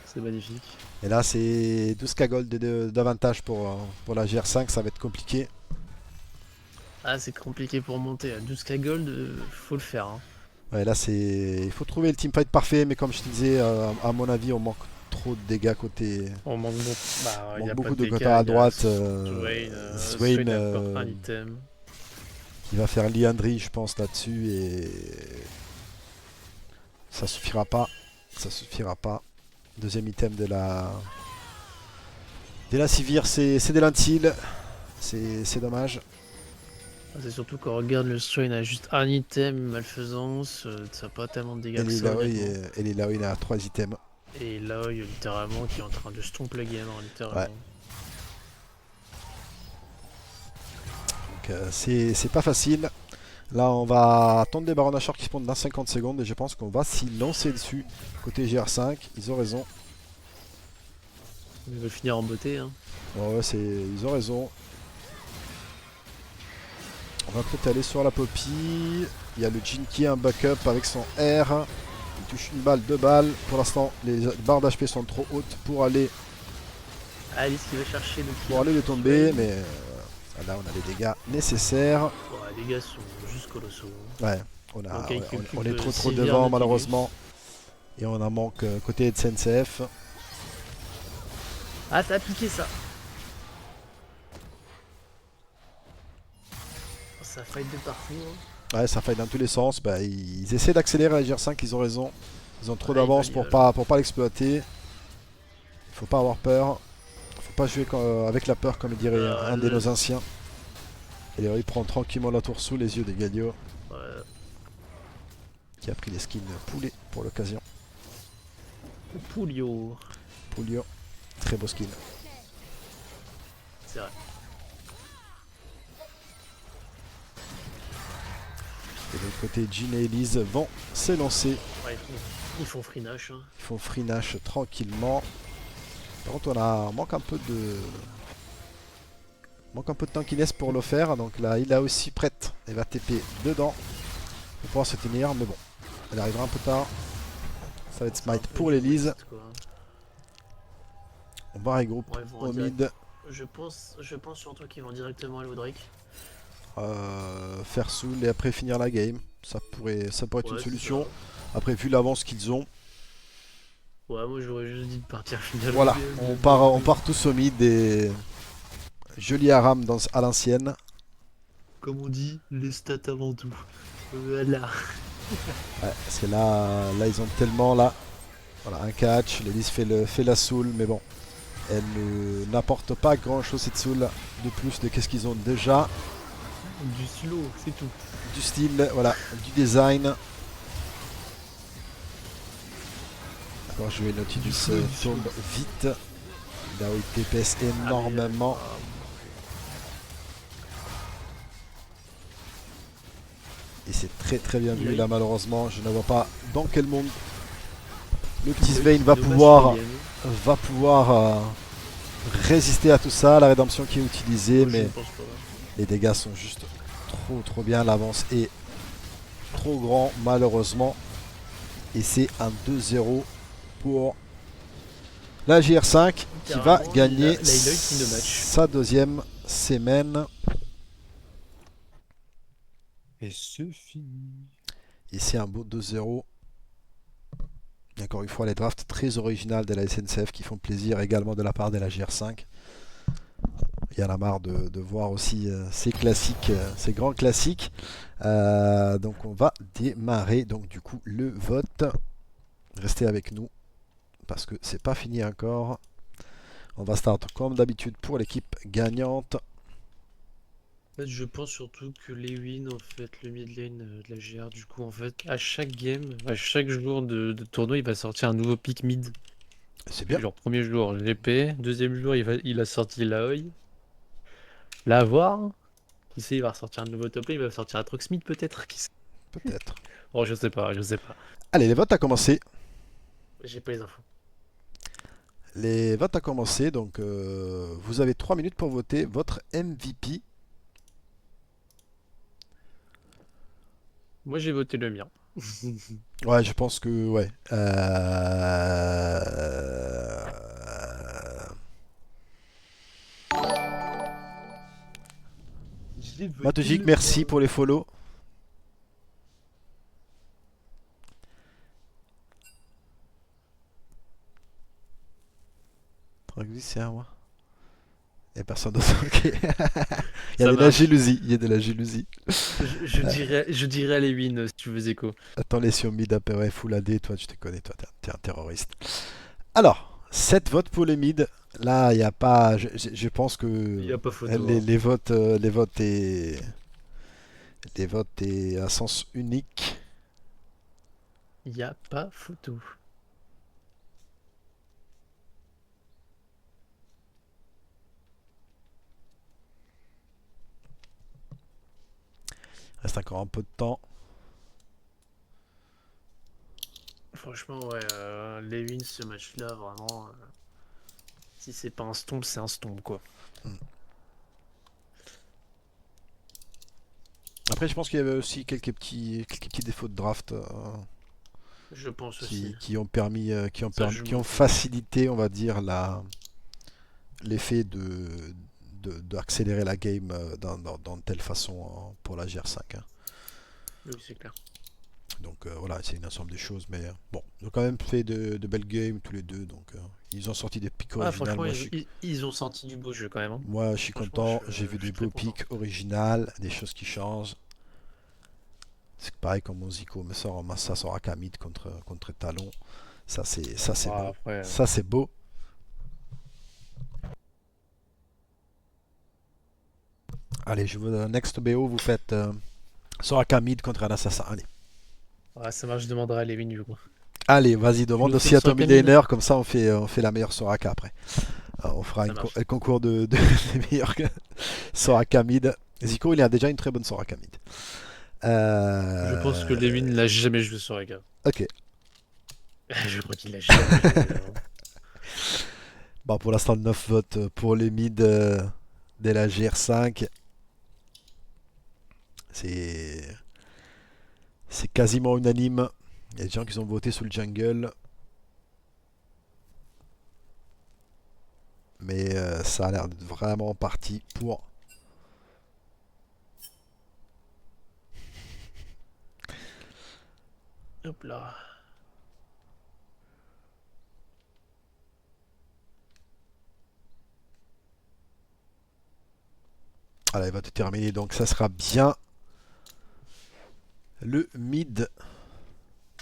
C'est magnifique. Et là, c'est 12k gold d'avantage pour la GR5. Ça va être compliqué. Ah, c'est compliqué pour monter à 12k gold, faut le faire. Hein. Ouais, là, il faut trouver le teamfight parfait. Mais comme je te disais, à mon avis, on manque trop de dégâts côté. On manque beaucoup, On y a manque pas beaucoup de dégâts, côté à il y a droite. Swain a encore un item. Il va faire Liandry, je pense, là-dessus. Et ça suffira pas. Ça suffira pas. Deuxième item de la Sivir, c'est des lentilles. C'est dommage. Ah, c'est surtout qu'on regarde le Swain a juste un item, malfaisance, ça n'a pas tellement de dégâts que ça. Et Lilaoi, il a 3 items. Et là, il y a littéralement qui est en train de stomp le game, hein, littéralement. Ouais. Donc c'est pas facile. Là, on va attendre des barons d'achat qui spawnent dans 50 secondes et je pense qu'on va s'y lancer dessus. Côté GR5, ils ont raison. Ils veulent finir en beauté. Hein. Ouais, ils ont raison. On va peut-être aller sur la Poppy. Il y a le Jin qui a un backup avec son R. Il touche une balle, 2 balles. Pour l'instant, les barres d'HP sont trop hautes pour aller Alice qui va chercher le kill. les tomber, mais là on a les dégâts nécessaires. Ouais, les dégâts sont juste colossaux. Ouais, on Donc, est trop Sivir devant Nautilus. malheureusement. Et on en manque côté SNCF. Ah, t'as piqué ça. Ça fight de partout. Hein. Ouais, ça fight dans tous les sens. Bah, ils essaient d'accélérer la GR5, ils ont raison. Ils ont trop Ouais, d'avance ils pour veulent. pas l'exploiter. Faut pas avoir peur. Faut pas jouer avec la peur, comme dirait un de nos anciens. Et là, il prend tranquillement la tour sous les yeux des Galio, Ouais. qui a pris les skins poulet pour l'occasion. Poulio. Poulio, très beau skin. C'est vrai. Et de l'autre côté, Jean et Elise vont s'élancer. Ouais, ils font free Nash. Hein. Ils font free Nash tranquillement. Par contre, on manque un peu de tankiness pour le faire. Donc là, il a aussi prête. Elle va TP dedans pour pouvoir se tenir. Mais bon, elle arrivera un peu tard. Ça va être smite pour l'Elise. On va regrouper Ouais, ils vont au en mid. Je pense surtout qu'ils vont directement aller au Drake. Faire soul et après finir la game. Ça pourrait être Ouais, une c'est solution. ça. Après, vu l'avance qu'ils ont. Ouais, moi j'aurais juste dit de partir finir Voilà, le game. on part tous au mid et joli Aram à l'ancienne. Comme on dit, les stats avant tout. Voilà. Ouais, parce que là ils ont tellement là. Voilà, un catch, l'Elise fait la soul, mais bon. Elle n'apporte pas grand chose cette soul de plus de qu'est-ce qu'ils ont déjà. Du slow, c'est tout. Du style, voilà, du design. D'accord, je vais Nautilus tombe vite. Là où il TPS énormément. Et c'est très très bien vu là malheureusement. Je ne vois pas dans quel monde le petit Svein va pouvoir résister à tout ça. La rédemption qui est utilisée, mais les dégâts sont juste trop bien. L'avance est trop grand malheureusement. Et c'est un 2-0 pour la GR5 qui va gagner sa deuxième semaine. Et c'est fini. Et c'est un beau 2-0. Et encore une fois, les drafts très originales de la SNCF qui font plaisir également de la part de la GR5. Il y en a marre de voir aussi ces classiques, ces grands classiques. Donc on va démarrer donc du coup le vote. Restez avec nous parce que c'est pas fini encore. On va start comme d'habitude pour l'équipe gagnante. En fait, je pense surtout que Lewin, en fait, le mid lane de la GR, du coup, en fait, à chaque game, à chaque jour de tournoi, il va sortir un nouveau pick mid. C'est bien. Genre, premier jour, GP, deuxième jour, il a sorti l'AOI. Là, à voir. Qui sait, il va ressortir un nouveau top lane, il va sortir un Troxmid peut-être. Qui sait. Peut-être. Oh, je sais pas, je sais pas. Allez, les votes a commencé. J'ai pas les infos. Les votes a commencé, donc vous avez 3 minutes pour voter votre MVP. Moi, j'ai voté le mien. Ouais, je pense que ouais. Matogic, merci pour les follow. Tranquille, c'est à moi. Il n'y a personne d'autre. Ok. Il y a Ça de la marche. jalousie. Il y a de la jalousie. Je dirais à Lewin si tu veux écho. Attends, les sur mid après full AD, toi tu te connais, toi t'es un terroriste. Alors, 7 votes pour les mid. Là, il n'y a pas. Je pense que Il y a pas photo. les votes, les votes est à sens unique. Il y a pas photo. Reste encore un peu de temps. Franchement, ouais, Lewin, ce match-là, vraiment, si c'est pas un stomp, c'est un stomp, quoi. Après, je pense qu'il y avait aussi quelques petits défauts de draft Je pense aussi. qui ont permis, Ça joue qui ont beaucoup. facilité, on va dire, l'effet d'accélérer la game dans telle façon pour la GR5. Hein. Oui, c'est clair. Donc voilà, c'est une ensemble de choses, mais bon, ils ont quand même fait de belles games tous les deux, donc ils ont sorti des pics Ah, originales. franchement, Moi, ils ont sorti du beau jeu quand même. Hein. moi, je suis Franchement, content, je- j'ai vu je des suis très beaux content. pics originales, des choses qui changent. C'est pareil comme mon Zico me sort en ça sort Akamid contre Talon. Ça c'est Ah, beau. après, Ça c'est beau. Allez, je vous donne un next BO, vous faites Soraka mid contre un assassin. Allez. ça marche, je demanderai à Lewin du coup. Allez, vas-y, demande nous fais aussi le à ton Soraka mid mid laner, comme ça on fait la meilleure Soraka après. On fera Ça marche. un concours des meilleurs Soraka mid. Zico, il a déjà une très bonne Soraka mid. Je pense que Lewin l'a jamais joué sur Rega. Ok. Je crois qu'il l'a jamais joué. Hein. Bon, pour l'instant, 9 votes pour les mid de la GR5. C'est quasiment unanime. Il y a des gens qui ont voté sur le jungle. Mais ça a l'air d'être vraiment parti pour. Hop là. Voilà, il va te terminer. Donc ça sera bien le mid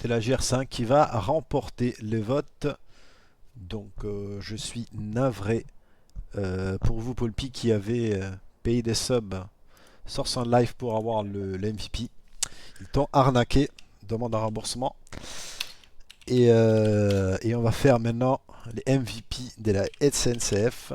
de la GR5 qui va remporter le vote. Donc je suis navré pour vous, Paul P, qui avait payé des subs sur son live pour avoir le MVP. Ils t'ont arnaqué. Demande un remboursement. Et on va faire maintenant les MVP de la SNCF.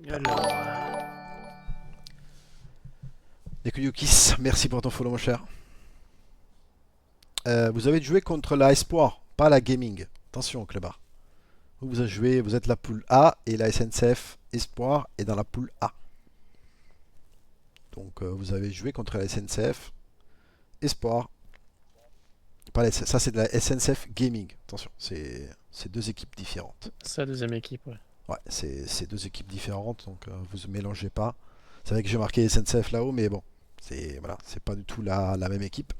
Alors, Nekuyukis, merci pour ton follow, mon cher. Vous avez joué contre la Espoir, pas la Gaming. Attention, Clébar. Vous avez joué, vous êtes la poule A et la SNCF Espoir est dans la poule A. Donc vous avez joué contre la SNCF Espoir. Pas la ça c'est de la SNCF Gaming. Attention, c'est deux équipes différentes. c'est la deuxième équipe, ouais. Ouais, c'est deux équipes différentes, donc vous ne mélangez pas. C'est vrai que j'ai marqué SNCF là-haut, mais bon, c'est voilà, c'est pas du tout la même équipe.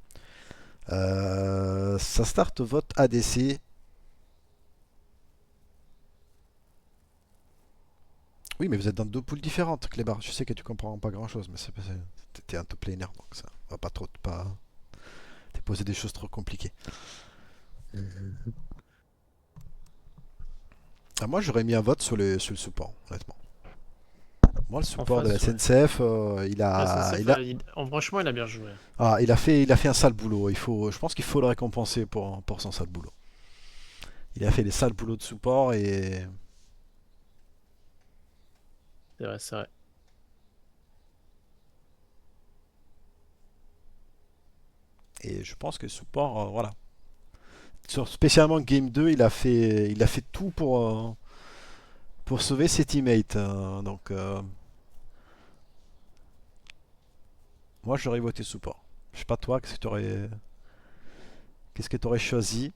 Ça start vote ADC. Oui, mais vous êtes dans deux poules différentes, Clébar. Je sais que tu comprends pas grand-chose, mais t'es un top laner, donc ça va pas trop t'es posé des choses trop compliquées. Ah, moi, j'aurais mis un vote sur le support, honnêtement. Moi, le support de la face, ouais. SNCF, La SNCF, franchement, il a bien joué. il a fait un sale boulot. Je pense qu'il faut le récompenser pour son sale boulot. Il a fait des sales boulots de support C'est vrai, c'est vrai. et je pense que le support, voilà. Spécialement Game 2, il a fait tout pour sauver ses teammates. Donc, moi, j'aurais voté support. Je sais pas toi, qu'est-ce que t'aurais choisi?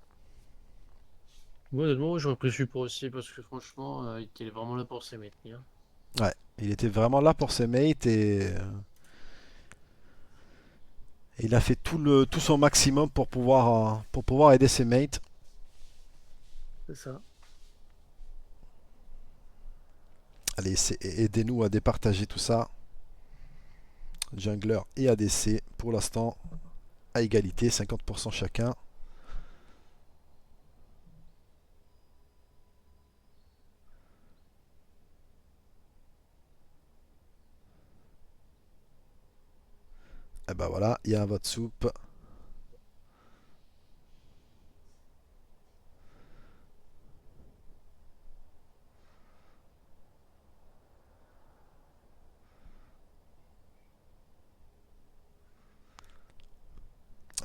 Moi, honnêtement, j'aurais pris support aussi parce que franchement, il est vraiment là pour ses maintenir. Ouais, il était vraiment là pour ses mates et il a fait tout son maximum pour pouvoir aider ses mates. C'est ça. Allez, aidez-nous à départager tout ça. Jungler et ADC, pour l'instant, à égalité, 50% chacun. Et ben voilà, il y a un vote soupe.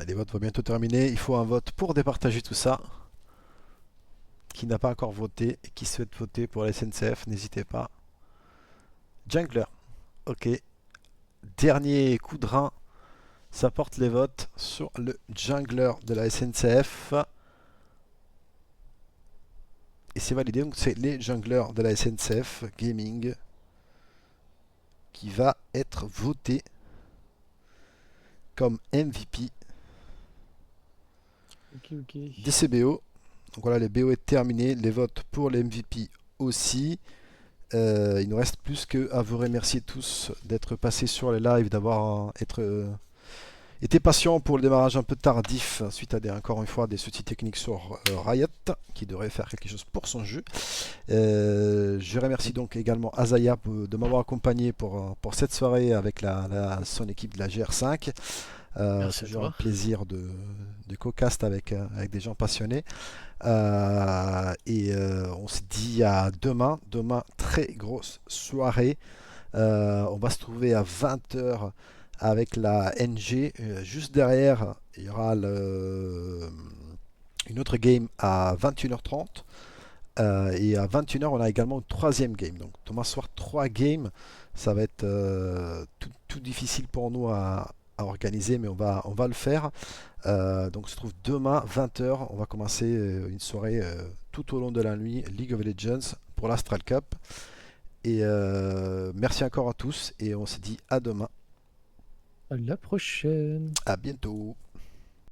Et les votes vont bientôt terminer. Il faut un vote pour départager tout ça. Qui n'a pas encore voté et qui souhaite voter pour la SNCF, n'hésitez pas. Jungler, ok. Dernier coup de rein, ça porte les votes sur le jungler de la SNCF. Et c'est validé, donc c'est les junglers de la SNCF Gaming qui va être voté comme MVP Ok. des CBO. Donc voilà, les BO est terminé, les votes pour les MVP aussi. Il nous reste plus qu'à vous remercier tous d'être passés sur les lives, d'avoir été patient pour le démarrage un peu tardif suite à encore une fois des soucis techniques sur Riot qui devrait faire quelque chose pour son jeu. Je remercie donc également Azaya de m'avoir accompagné pour cette soirée avec son équipe de la GR5. Merci à Toujours un toi. plaisir de co-cast avec des gens passionnés. On se dit à demain. Demain, très grosse soirée. On va se trouver à 20h avec la NG. Juste derrière, il y aura une autre game à 21h30. Et à 21h, on a également une troisième game. Donc demain soir, 3 games. Ça va être tout difficile pour nous à organiser, mais on va le faire. Donc on se trouve demain 20h. On va commencer une soirée tout au long de la nuit League of Legends pour l'Astral Cup. Et merci encore à tous et on se dit à demain. À la prochaine. À bientôt.